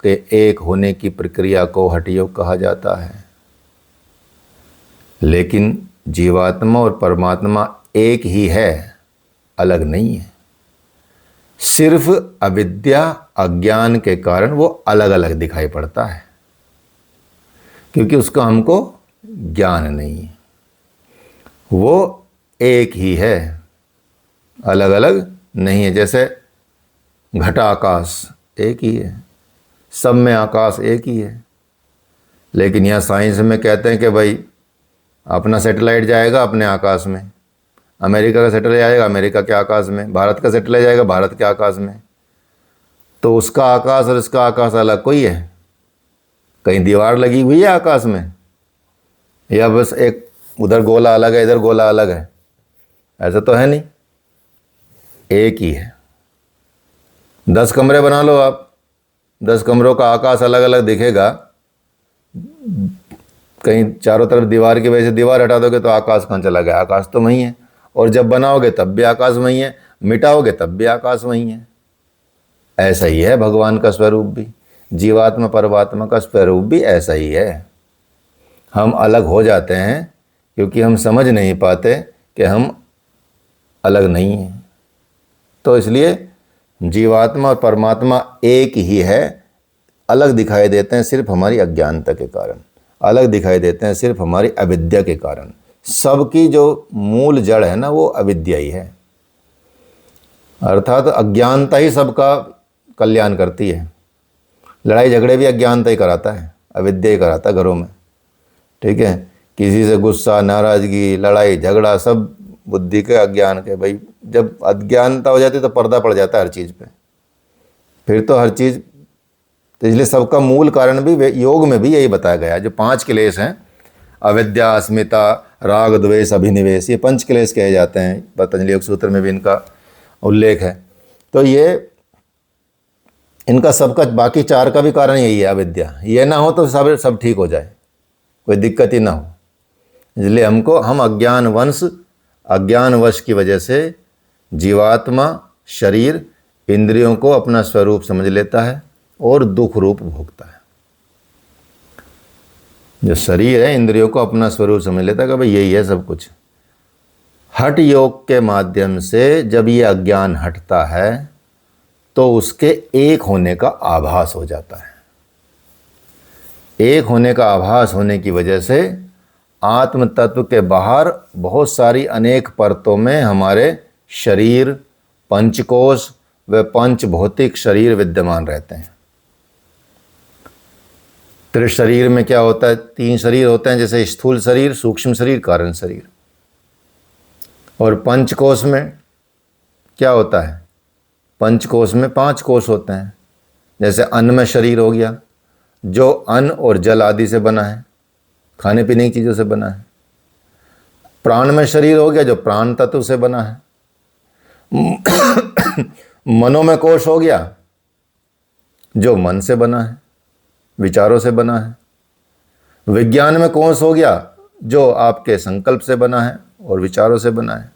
के एक होने की प्रक्रिया को हठ योग कहा जाता है। लेकिन जीवात्मा और परमात्मा एक ही है, अलग नहीं है। सिर्फ अविद्या, अज्ञान के कारण वो अलग अलग दिखाई पड़ता है, क्योंकि उसका हमको ज्ञान नहीं है। वो एक ही है, अलग अलग नहीं है। जैसे घटाकाश एक ही है, सब में आकाश एक ही है। लेकिन यहाँ साइंस में कहते हैं कि भाई अपना सैटेलाइट जाएगा अपने आकाश में, अमेरिका का सैटेलाइट जाएगा अमेरिका के आकाश में, भारत का सैटेलाइट जाएगा भारत के आकाश में। तो उसका आकाश और इसका आकाश अलग कोई है? कहीं दीवार लगी हुई है आकाश में, या बस एक उधर गोला अलग है इधर गोला अलग है? ऐसा तो है नहीं, एक ही है। 10 कमरे बना लो आप, 10 कमरों का आकाश अलग अलग दिखेगा। कहीं चारों तरफ दीवार की वजह से दीवार हटा दोगे तो आकाश कहाँ चला गया? आकाश तो वहीं है। और जब बनाओगे तब भी आकाश वहीं है, मिटाओगे तब भी आकाश वहीं है। ऐसा ही है भगवान का स्वरूप भी, जीवात्मा परमात्मा का स्वरूप भी ऐसा ही है। हम अलग हो जाते हैं क्योंकि हम समझ नहीं पाते कि हम अलग नहीं हैं। तो इसलिए जीवात्मा और परमात्मा एक ही है, अलग दिखाई देते हैं सिर्फ हमारी अज्ञानता के कारण, अलग दिखाई देते हैं सिर्फ हमारी अविद्या के कारण। सबकी जो मूल जड़ है ना वो अविद्या ही है, अर्थात अज्ञानता ही सबका कल्याण करती है। लड़ाई झगड़े भी अज्ञानता ही कराता है, अविद्या ही कराता है घरों में, ठीक है। किसी से गुस्सा, नाराज़गी, लड़ाई झगड़ा सब बुद्धि के, अज्ञान के। भाई जब अज्ञानता हो जाती है तो पर्दा पड़ जाता है हर चीज़ पे, फिर तो हर चीज़। तो इसलिए सबका मूल कारण भी योग में भी यही बताया गया है। जो 5 क्लेश हैं, अविद्या, अस्मिता, राग, द्वेष, अभिनिवेश, ये 5 क्लेश कहे जाते हैं। पतंजलि योग सूत्र में भी इनका उल्लेख है। तो ये इनका सबका, बाकी 4 का भी कारण यही है, अविद्या। ये ना हो तो सब ठीक हो जाए, कोई दिक्कत ही ना हो। इसलिए हम अज्ञानवश की वजह से जीवात्मा शरीर इंद्रियों को अपना स्वरूप समझ लेता है और दुख रूप भोगता है। जो शरीर है इंद्रियों को अपना स्वरूप समझ लेता है कि भाई यही है सब कुछ। हठ योग के माध्यम से जब ये अज्ञान हटता है तो उसके एक होने का आभास हो जाता है। एक होने का आभास होने की वजह से आत्म तत्व के बाहर बहुत सारी अनेक परतों में हमारे शरीर, पंचकोश व पंच भौतिक शरीर विद्यमान रहते हैं। त्रिशरीर में क्या होता है? 3 शरीर होते हैं, जैसे स्थूल शरीर, सूक्ष्म शरीर, कारण शरीर। और पंचकोश में क्या होता है? पंचकोश में 5 कोश होते हैं। जैसे अन्न में शरीर हो गया, जो अन्न और जल आदि से बना है, खाने पीने की चीज़ों से बना है। प्राण में शरीर हो गया, जो प्राण तत्व से बना है। मनों में कोश हो गया, जो मन से बना है, विचारों से बना है। विज्ञान में कोश हो गया, जो आपके संकल्प से बना है और विचारों से बना है।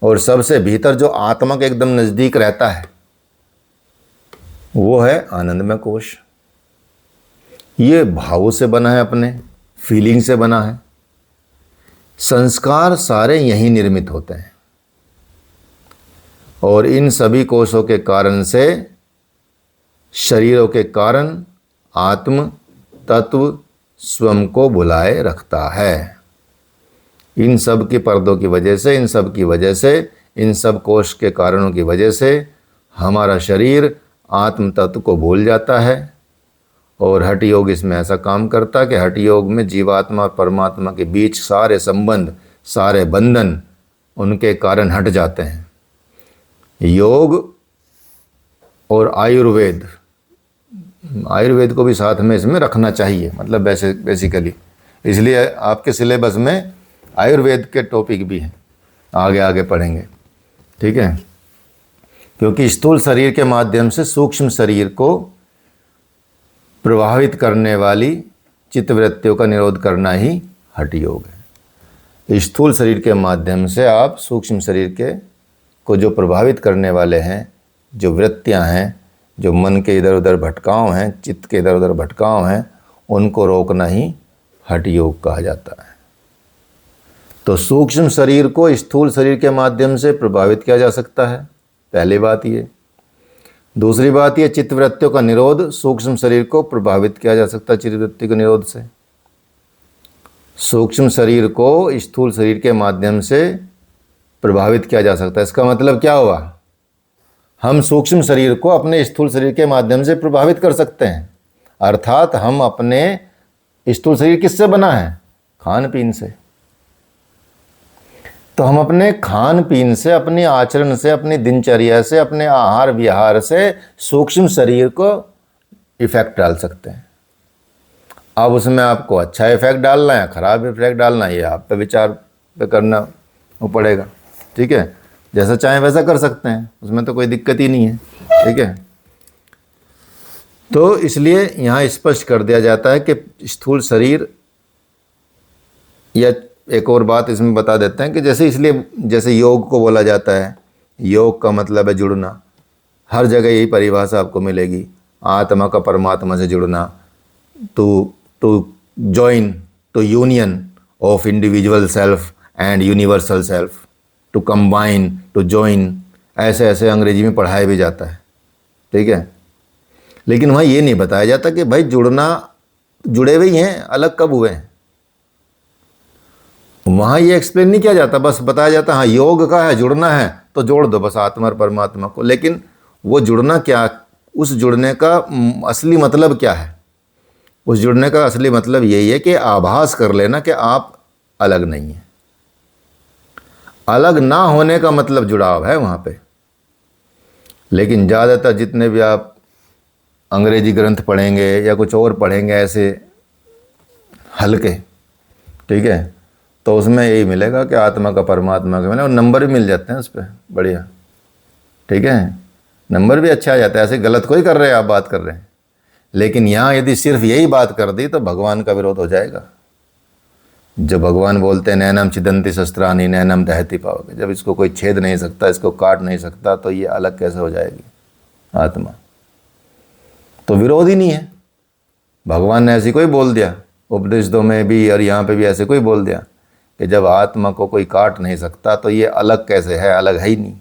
और सबसे भीतर जो आत्मा के एकदम नज़दीक रहता है वो है आनंदमय कोश। ये भावों से बना है, अपने फीलिंग से बना है। संस्कार सारे यहीं निर्मित होते हैं और इन सभी कोशों के कारण से, शरीरों के कारण आत्म तत्व स्वयं को बुलाए रखता है। इन सब की पर्दों की वजह से, इन सब की वजह से, इन सब कोश के कारणों की वजह से हमारा शरीर आत्म तत्व को भूल जाता है। और हठ योग इसमें ऐसा काम करता है कि हठ योग में जीवात्मा और परमात्मा के बीच सारे संबंध, सारे बंधन उनके कारण हट जाते हैं। योग और आयुर्वेद को भी साथ में इसमें रखना चाहिए, मतलब बेसिकली। इसलिए आपके सिलेबस में आयुर्वेद के टॉपिक भी हैं, आगे आगे पढ़ेंगे, ठीक है। क्योंकि स्थूल शरीर के माध्यम से सूक्ष्म शरीर को प्रभावित करने वाली चित्तवृत्तियों का निरोध करना ही हठ योग है। स्थूल शरीर के माध्यम से आप सूक्ष्म शरीर को जो प्रभावित करने वाले हैं, जो वृत्तियां हैं, जो मन के इधर उधर भटकाव हैं, चित्त के इधर उधर भटकाव हैं, उनको रोकना ही हठ योग कहा जाता है। तो सूक्ष्म शरीर को स्थूल शरीर के माध्यम से प्रभावित किया जा सकता है, पहली बात ये। दूसरी बात ये, चित्तवृत्तियों का निरोध, सूक्ष्म शरीर को प्रभावित किया जा सकता है चित्तवृत्ति के निरोध से। सूक्ष्म शरीर को स्थूल शरीर के माध्यम से प्रभावित किया जा सकता है। इसका मतलब क्या हुआ, हम सूक्ष्म शरीर को अपने स्थूल शरीर के माध्यम से प्रभावित कर सकते हैं। अर्थात हम अपने स्थूल शरीर किससे बना है, खान पीन से। तो हम अपने खान पीन से, अपने आचरण से, अपनी दिनचर्या से, अपने आहार विहार से सूक्ष्म शरीर को इफेक्ट डाल सकते हैं। अब उसमें आपको अच्छा इफेक्ट डालना है, खराब इफेक्ट डालना है, ये आप पे विचार पे करना वो पड़ेगा। ठीक है, जैसा चाहें वैसा कर सकते हैं, उसमें तो कोई दिक्कत ही नहीं है। ठीक है, तो इसलिए यहाँ स्पष्ट कर दिया जाता है कि स्थूल शरीर, या एक और बात इसमें बता देते हैं कि जैसे योग को बोला जाता है, योग का मतलब है जुड़ना। हर जगह यही परिभाषा आपको मिलेगी, आत्मा का परमात्मा से जुड़ना, to join, to union of individual self and universal self, to combine, to join, ऐसे ऐसे अंग्रेजी में पढ़ाया भी जाता है। ठीक है, लेकिन वहाँ ये नहीं बताया जाता कि भाई जुड़े हुए ही हैं, अलग कब हुए हैं। वहाँ ये एक्सप्लेन नहीं किया जाता, बस बताया जाता हाँ योग का है, जुड़ना है तो जोड़ दो बस आत्मा और परमात्मा को। लेकिन वो जुड़ना क्या, उस जुड़ने का असली मतलब क्या है? उस जुड़ने का असली मतलब यही है कि आभास कर लेना कि आप अलग नहीं हैं। अलग ना होने का मतलब जुड़ाव है वहाँ पे। लेकिन ज़्यादातर जितने भी आप अंग्रेजी ग्रंथ पढ़ेंगे या कुछ और पढ़ेंगे ऐसे हल्के, ठीक है, तो उसमें यही मिलेगा कि आत्मा का परमात्मा का मिले, और नंबर भी मिल जाते हैं उस पर बढ़िया। ठीक है, नंबर भी अच्छा आ जाता है। ऐसे गलत कोई कर रहे हैं, आप बात कर रहे हैं। लेकिन यहाँ यदि सिर्फ यही बात कर दी तो भगवान का विरोध हो जाएगा। जो भगवान बोलते हैं नैनम छिदन्ति शस्त्राणि नैनम दहति पावके, जब इसको कोई छेद नहीं सकता, इसको काट नहीं सकता, तो ये अलग कैसे हो जाएगी आत्मा? तो विरोध ही नहीं है। भगवान ने ऐसे कोई बोल दिया, उपनिषदों में भी और यहाँ पे भी ऐसे कोई बोल दिया कि जब आत्मा को कोई काट नहीं सकता तो ये अलग कैसे है? अलग है ही नहीं।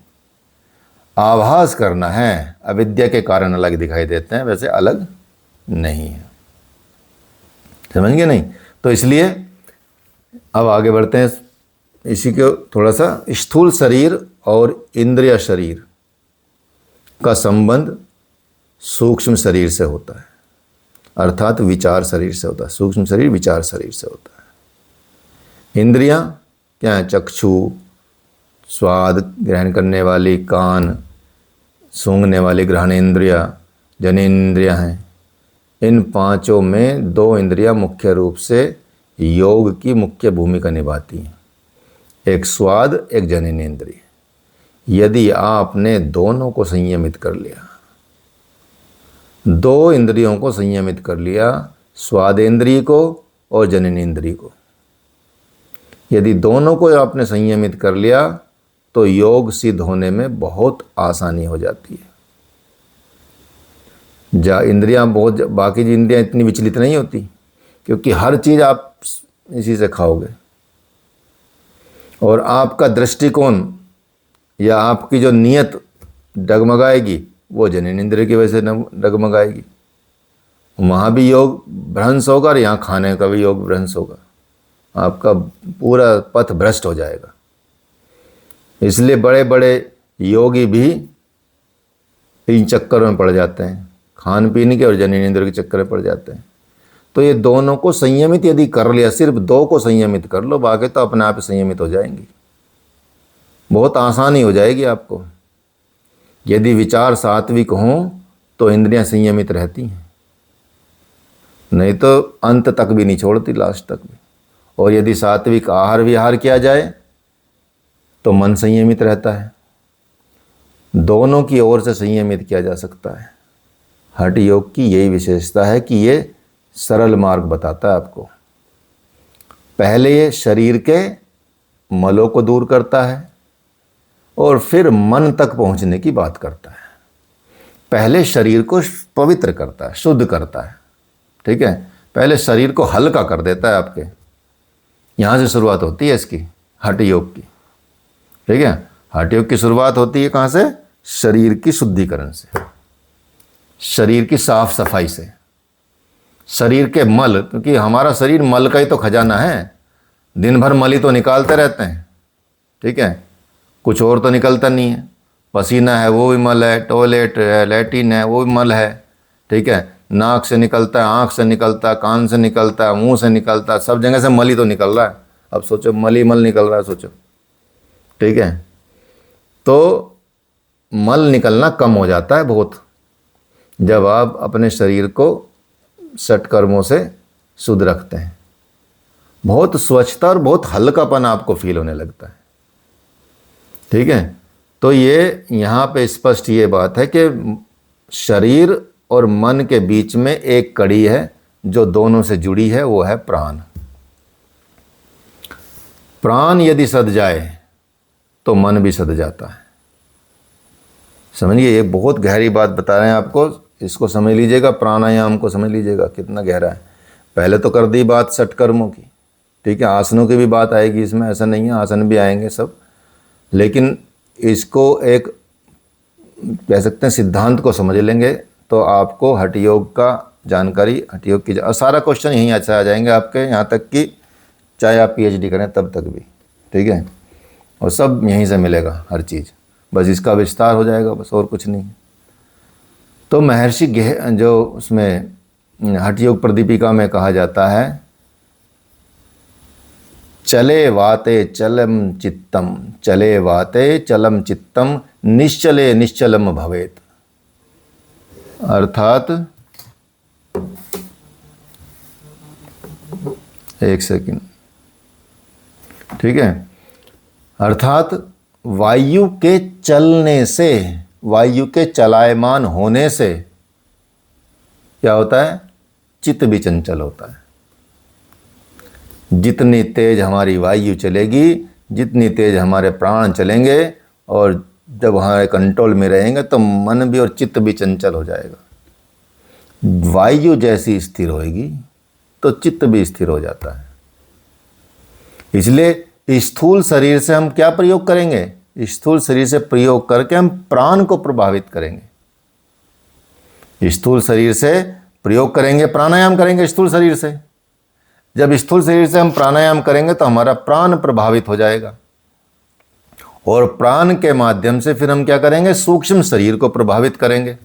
आभास करना है, अविद्या के कारण अलग दिखाई देते हैं, वैसे अलग नहीं है। समझ गए नहीं? तो इसलिए अब आगे बढ़ते हैं, इसी को थोड़ा सा। स्थूल शरीर और इंद्रिय शरीर का संबंध सूक्ष्म शरीर से होता है, अर्थात विचार शरीर से होता है। सूक्ष्म शरीर विचार शरीर से होता है। इंद्रियां क्या है? चक्षु, स्वाद ग्रहण करने वाली, कान, सूंघने वाली ग्रहण इंद्रिया, जनेंद्रियां हैं। इन पांचों में दो इंद्रियां मुख्य रूप से योग की मुख्य भूमिका निभाती हैं, एक स्वाद, एक जननेंद्रिय। यदि आपने दोनों को संयमित कर लिया, दो इंद्रियों को संयमित कर लिया, स्वादेंद्रिय को और जननेंद्रिय को, यदि दोनों को आपने संयमित कर लिया तो योग सिद्ध होने में बहुत आसानी हो जाती है। इंद्रियां बहुत, बाकी की इंद्रियां इतनी विचलित नहीं होती, क्योंकि हर चीज़ आप इसी से खाओगे। और आपका दृष्टिकोण या आपकी जो नियत डगमगाएगी वो जननेंद्रिय की वजह से डगमगाएगी। वहाँ भी योग भ्रंश होगा और यहाँ खाने का भी योग भ्रंश होगा। आपका पूरा पथ भ्रष्ट हो जाएगा। इसलिए बड़े बड़े योगी भी इन चक्करों में पड़ जाते हैं, खान पीने के और जननेंद्रिय के चक्कर में पड़ जाते हैं। तो ये दोनों को संयमित यदि कर लिया, सिर्फ दो को संयमित कर लो, बाकी तो अपने आप संयमित हो जाएंगी। बहुत आसानी हो जाएगी आपको। यदि विचार सात्विक हों तो इंद्रियां संयमित रहती हैं, नहीं तो अंत तक भी नहीं छोड़ती, लास्ट तक भी। और यदि सात्विक आहार विहार किया जाए तो मन संयमित रहता है। दोनों की ओर से संयमित किया जा सकता है। हठ योग की यही विशेषता है कि ये सरल मार्ग बताता है आपको। पहले ये शरीर के मलों को दूर करता है और फिर मन तक पहुंचने की बात करता है। पहले शरीर को पवित्र करता है, शुद्ध करता है। ठीक है, पहले शरीर को हल्का कर देता है आपके। यहाँ से शुरुआत होती है इसकी, हठ योग की। ठीक है, हठ योग की शुरुआत होती है कहाँ से? शरीर की शुद्धिकरण से, शरीर की साफ सफाई से, शरीर के मल, क्योंकि हमारा शरीर मल का ही तो खजाना है। दिन भर मल ही तो निकालते रहते हैं। ठीक है, कुछ और तो निकलता नहीं है। पसीना है वो भी मल है, टॉयलेट है, लैट्रिन है वो भी मल है, ठीक है। नाक से निकलता है, आँख से निकलता है, कान से निकलता है, मुंह से निकलता है, सब जगह से मल ही तो निकल रहा है। अब सोचो मल ही मल निकल रहा है, सोचो, ठीक है। तो मल निकलना कम हो जाता है बहुत जब आप अपने शरीर को सत्कर्मों से शुद्ध रखते हैं। बहुत स्वच्छता और बहुत हल्कापन आपको फील होने लगता है, ठीक है। तो ये यहाँ पे स्पष्ट ये बात है कि शरीर और मन के बीच में एक कड़ी है जो दोनों से जुड़ी है, वो है प्राण। प्राण यदि सद जाए तो मन भी सद जाता है। समझिए, ये बहुत गहरी बात बता रहे हैं आपको, इसको समझ लीजिएगा। प्राणायाम को समझ लीजिएगा कितना गहरा है। पहले तो कर दी बात सत्कर्मों की, ठीक है। आसनों की भी बात आएगी इसमें, ऐसा नहीं है, आसन भी आएंगे सब, लेकिन इसको एक कह सकते हैं सिद्धांत को समझ लेंगे तो आपको हठ योग का जानकारी, हठ योग की और सारा क्वेश्चन यहीं अच्छा आ जाएंगे आपके, यहाँ तक कि चाहे आप पीएचडी करें तब तक भी, ठीक है। और सब यहीं से मिलेगा हर चीज़, बस इसका विस्तार हो जाएगा, बस और कुछ नहीं। तो महर्षि जो उसमें हठ योग प्रदीपिका में कहा जाता है, चले वाते चलम चित्तम, चले वाते चलम चित्तम, निश्चले निश्चलम भवेत। अर्थात, एक सेकंड, ठीक है। अर्थात वायु के चलने से, वायु के चलायमान होने से क्या होता है? चित्त भी चंचल होता है। जितनी तेज हमारी वायु चलेगी, जितनी तेज हमारे प्राण चलेंगे, और जब हमारे कंट्रोल में रहेंगे तो मन भी और चित्त भी चंचल हो जाएगा। वायु जैसी स्थिर होएगी तो चित्त भी स्थिर हो जाता है। इसलिए स्थूल शरीर से हम क्या प्रयोग करेंगे? स्थूल शरीर से प्रयोग करके हम प्राण को प्रभावित करेंगे। स्थूल शरीर से प्रयोग करेंगे, प्राणायाम करेंगे स्थूल शरीर से। जब स्थूल शरीर से हम प्राणायाम करेंगे तो हमारा प्राण प्रभावित हो जाएगा, और प्राण के माध्यम से फिर हम क्या करेंगे? सूक्ष्म शरीर को प्रभावित करेंगे,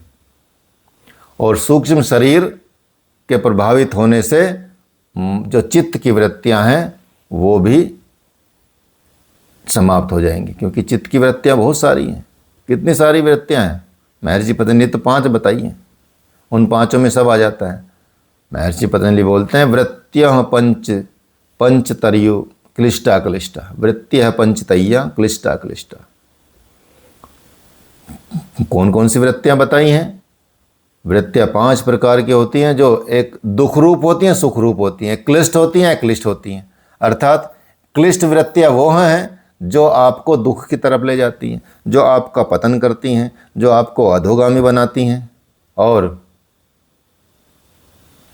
और सूक्ष्म शरीर के प्रभावित होने से जो चित्त की वृत्तियां हैं वो भी समाप्त हो जाएंगी, क्योंकि चित्त की वृत्तियां बहुत सारी हैं। कितनी सारी वृत्तियां हैं? महर्षि पतंजलि तो 5 बताई हैं, उन 5 में सब आ जाता है। महर्षि पतंजलि बोलते हैं, वृत्त्यः पंचतर्यु क्लिष्टा क्लिष्टा, वृत्त्यः पंचतय्या क्लिष्टा क्लिष्टा। कौन कौन सी वृत्तियां बताई हैं? वृत्तियां 5 प्रकार की होती हैं, जो एक दुख रूप होती हैं, सुख रूप होती हैं, क्लिष्ट होती हैं, अक्लिष्ट होती हैं। अर्थात क्लिष्ट वृत्तियां वो हैं जो आपको दुख की तरफ ले जाती हैं, जो आपका पतन करती हैं, जो आपको अधोगामी बनाती हैं, और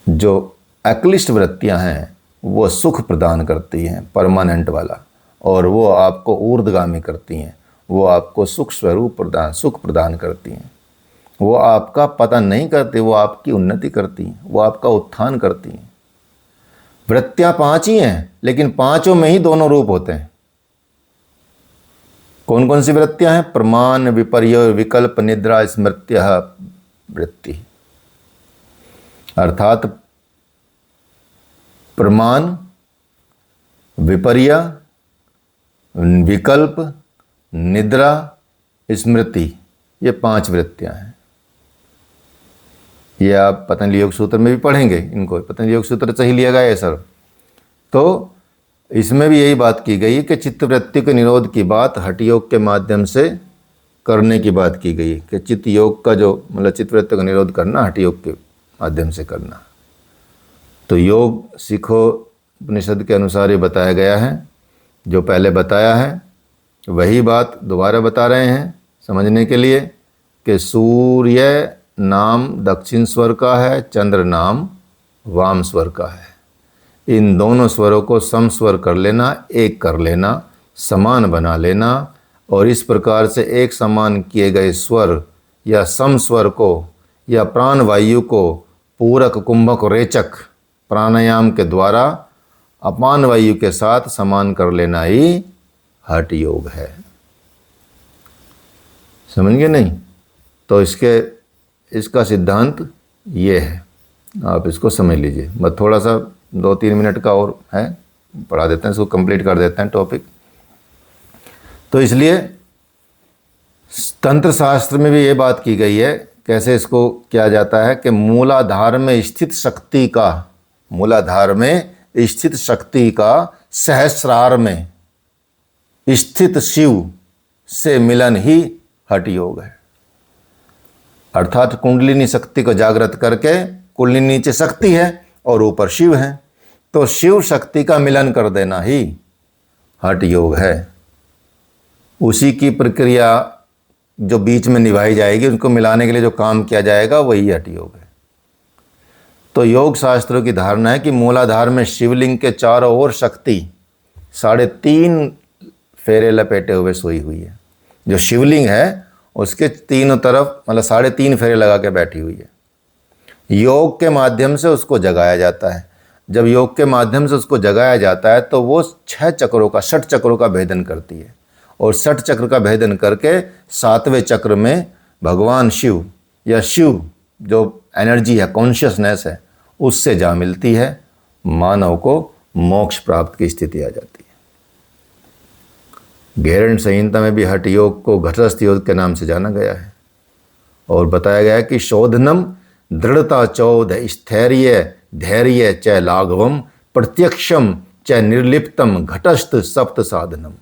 जो अक्लिष्ट वृत्तियां हैं वो सुख प्रदान करती हैं, परमानेंट वाला, और वो आपको ऊर्ध्वगामी करती हैं, वो आपको सुख स्वरूप सुख प्रदान करती हैं। वो आपका पतन नहीं करती, वो आपकी उन्नति करती हैं, वो आपका उत्थान करती हैं। वृत्तियां 5 ही हैं, लेकिन 5 में ही दोनों रूप होते हैं। कौन कौन सी वृत्तियां हैं? प्रमाण, विपर्य, विकल्प, निद्रा, स्मृत्यः वृत्ति। अर्थात प्रमाण, विपर्य, विकल्प, निद्रा, स्मृति, ये 5 वृत्तियां हैं। ये आप पतंजलि योग सूत्र में भी पढ़ेंगे इनको, पतंजलि योग सूत्र से ही लिया गया है सर। तो इसमें भी यही बात की गई कि चित्तवृत्ति के निरोध की बात हठ योग के माध्यम से करने की बात की गई, कि चित्त योग का जो मतलब चित्तवृत्ति का निरोध करना हठ योग के माध्यम से करना। तो योग सीखो उपनिषद के अनुसार ये बताया गया है। जो पहले बताया है वही बात दोबारा बता रहे हैं समझने के लिए, कि सूर्य नाम दक्षिण स्वर का है, चंद्र नाम वाम स्वर का है। इन दोनों स्वरों को सम स्वर कर लेना, एक कर लेना, समान बना लेना, और इस प्रकार से एक समान किए गए स्वर या सम स्वर को या प्राण वायु को पूरक, कुंभक, रेचक प्राणायाम के द्वारा अपान वायु के साथ समान कर लेना ही हठ योग है। समझ गए नहीं? तो इसका सिद्धांत ये है, आप इसको समझ लीजिए। बस थोड़ा सा 2-3 मिनट का और है, पढ़ा देते हैं, इसको कंप्लीट कर देते हैं टॉपिक। तो इसलिए तंत्र शास्त्र में भी ये बात की गई है, कैसे इसको किया जाता है कि मूलाधार में स्थित शक्ति का सहस्रार में स्थित शिव से मिलन ही हठ योग है। अर्थात कुंडलिनी शक्ति को जागृत करके, कुंडलिनी नीचे शक्ति है और ऊपर शिव है, तो शिव शक्ति का मिलन कर देना ही हठ योग है। उसी की प्रक्रिया जो बीच में निभाई जाएगी, उनको मिलाने के लिए जो काम किया जाएगा वही हठ योग है। तो योग शास्त्रों की धारणा है कि मूलाधार में शिवलिंग के चारों ओर शक्ति 3.5 फेरे लपेटे हुए सोई हुई है। जो शिवलिंग है उसके तीनों तरफ मतलब 3.5 फेरे लगा के बैठी हुई है। योग के माध्यम से उसको जगाया जाता है। जब योग के माध्यम से उसको जगाया जाता है तो वो 6 चक्रों का भेदन करती है, और 6 चक्र का भेदन करके 7वें चक्र में भगवान शिव या शिव जो एनर्जी है, कॉन्शियसनेस है, उससे जा मिलती है। मानव को मोक्ष प्राप्त की स्थिति आ जाती है। गैरण्य संहिता में भी हठ योग को घटस्थ योग के नाम से जाना गया है, और बताया गया है कि शोधनम दृढ़ता चौध स्थैर्य धैर्य च लाघवम प्रत्यक्षम च निर्लिप्तम घटस्थ सप्त साधनम।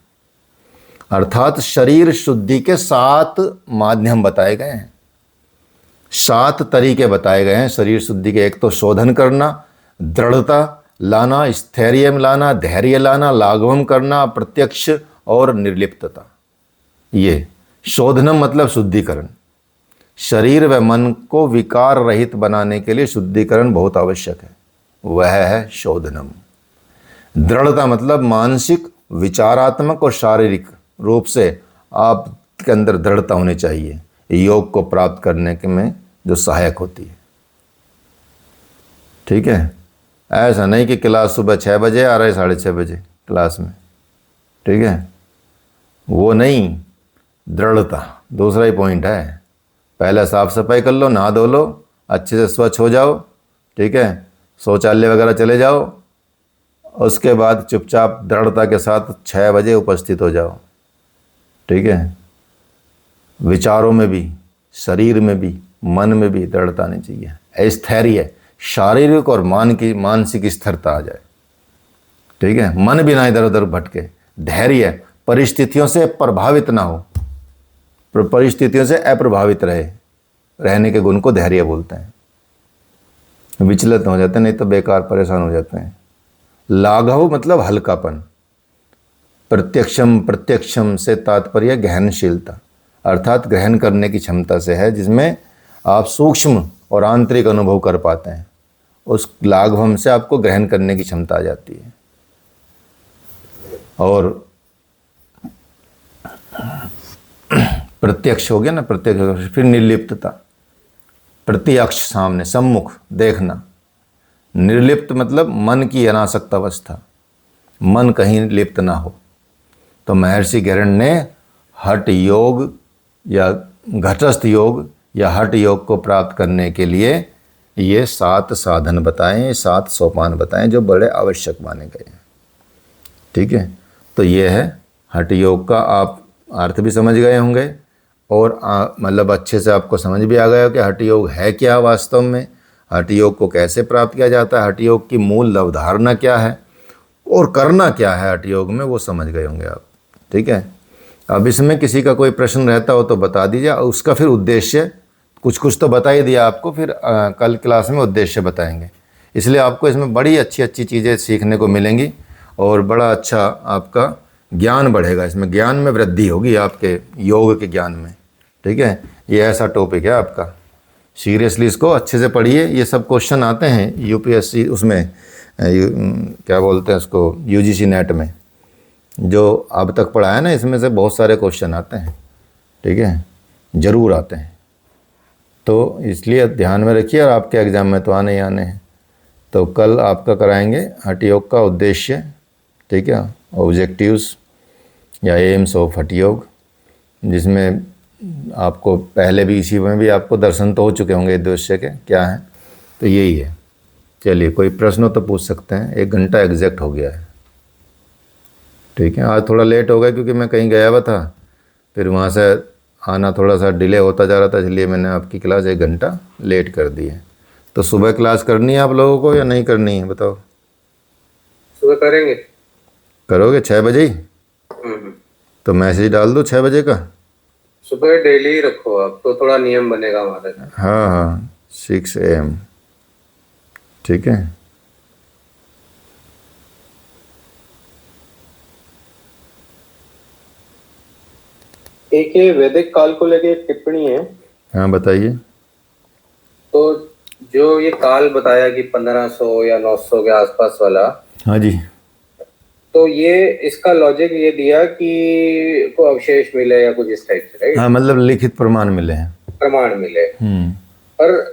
अर्थात शरीर शुद्धि के 7 माध्यम बताए गए हैं, 7 तरीके बताए गए हैं शरीर शुद्धि के। एक तो शोधन करना, दृढ़ता लाना, स्थैर्य लाना, धैर्य लाना, लाघवम करना, प्रत्यक्ष और निर्लिप्तता। ये शोधनम मतलब शुद्धिकरण। शरीर व मन को विकार रहित बनाने के लिए शुद्धिकरण बहुत आवश्यक है, वह है शोधनम। दृढ़ता मतलब मानसिक, विचारात्मक और शारीरिक रूप से आपके अंदर दृढ़ता होनी चाहिए, योग को प्राप्त करने के में जो सहायक होती है। ठीक है, ऐसा नहीं कि क्लास सुबह 6 बजे आ रहे 6:30 बजे क्लास में, ठीक है, वो नहीं। दृढ़ता दूसरा ही पॉइंट है। पहले साफ सफाई कर लो, नहा धो लो, अच्छे से स्वच्छ हो जाओ, ठीक है, शौचालय वगैरह चले जाओ, उसके बाद चुपचाप दृढ़ता के साथ 6 बजे उपस्थित हो जाओ। ठीक है, विचारों में भी, शरीर में भी, मन में भी दृढ़ता आनी चाहिए। स्थैर्य शारीरिक और मानसिक स्थिरता आ जाए। ठीक है, मन भी ना इधर उधर भटके। धैर्य परिस्थितियों से प्रभावित ना हो, परिस्थितियों से अप्रभावित रहने के गुण को धैर्य बोलते हैं। विचलित हो जाते हैं, नहीं तो बेकार परेशान हो जाते हैं। लाघव मतलब हल्कापन। प्रत्यक्षम से तात्पर्य गहनशीलता, अर्थात ग्रहण करने की क्षमता से है, जिसमें आप सूक्ष्म और आंतरिक अनुभव कर पाते हैं। उस लाघवम से आपको ग्रहण करने की क्षमता आ जाती है। और प्रत्यक्ष हो गया ना, प्रत्यक्ष। फिर निर्लिप्तता, प्रत्यक्ष सामने सम्मुख देखना। निर्लिप्त मतलब मन की अनासक्त अवस्था, मन कहीं लिप्त ना हो। तो महर्षि गैरण्य ने हठ योग या घटस्थ योग या हठ योग को प्राप्त करने के लिए ये 7 साधन बताएं, 7 सोपान बताएं, जो बड़े आवश्यक माने गए हैं। ठीक है, तो ये है हठ योग का। आप अर्थ भी समझ गए होंगे, और मतलब अच्छे से आपको समझ भी आ गया कि हठ योग है क्या वास्तव में, हठ योग को कैसे प्राप्त किया जाता है, हठ योग की मूल अवधारणा क्या है और करना क्या है हठ योग में, वो समझ गए होंगे आप। ठीक है, अब इसमें किसी का कोई प्रश्न रहता हो तो बता दीजिए। उसका फिर उद्देश्य कुछ तो बता ही दिया आपको, फिर कल क्लास में उद्देश्य बताएंगे। इसलिए आपको इसमें बड़ी अच्छी चीज़ें सीखने को मिलेंगी, और बड़ा अच्छा आपका ज्ञान बढ़ेगा। इसमें ज्ञान में वृद्धि होगी आपके योग के ज्ञान में। ठीक है, ये ऐसा टॉपिक है आपका, सीरियसली इसको अच्छे से पढ़िए। ये सब क्वेश्चन आते हैं यूपीएससी, उसमें क्या बोलते हैं उसको, यूजीसी नेट में, जो अब तक पढ़ा है ना, इसमें से बहुत सारे क्वेश्चन आते हैं। ठीक है, ज़रूर आते हैं, तो इसलिए ध्यान में रखिए। और आपके एग्ज़ाम में तो आने ही आने हैं। तो कल आपका कराएंगे हठ योग का उद्देश्य, ठीक है, ऑब्जेक्टिव्स या एम्स ऑफ हठ योग, जिसमें आपको पहले भी इसी में भी आपको दर्शन तो हो चुके होंगे दृश्य के क्या है, तो यही है। चलिए कोई प्रश्न हो तो पूछ सकते हैं। 1 घंटा एग्जैक्ट हो गया है। ठीक है, आज थोड़ा लेट हो गया क्योंकि मैं कहीं गया हुआ था, फिर वहाँ से आना थोड़ा सा डिले होता जा रहा था, इसलिए मैंने आपकी क्लास 1 घंटा लेट कर दी है। तो सुबह क्लास करनी है आप लोगों को या नहीं करनी है, बताओ। सुबह करेंगे। करोगे 6 बजे ही? तो मैसेज डाल दो 6 बजे का। सुबह डेली ही रखो आप, तो थोड़ा नियम बनेगा हमारे। हाँ हाँ 6 AM। ठीक है। एक ये वैदिक काल को लेके एक टिप्पणी है। हाँ बताइए। तो जो ये काल बताया कि 1500 या 900 के आसपास वाला, हाँ जी। तो ये इसका लॉजिक ये दिया कि को अवशेष मिले या कुछ इस टाइप से, राइट? हाँ मतलब लिखित प्रमाण मिले हैं। प्रमाण मिले। पर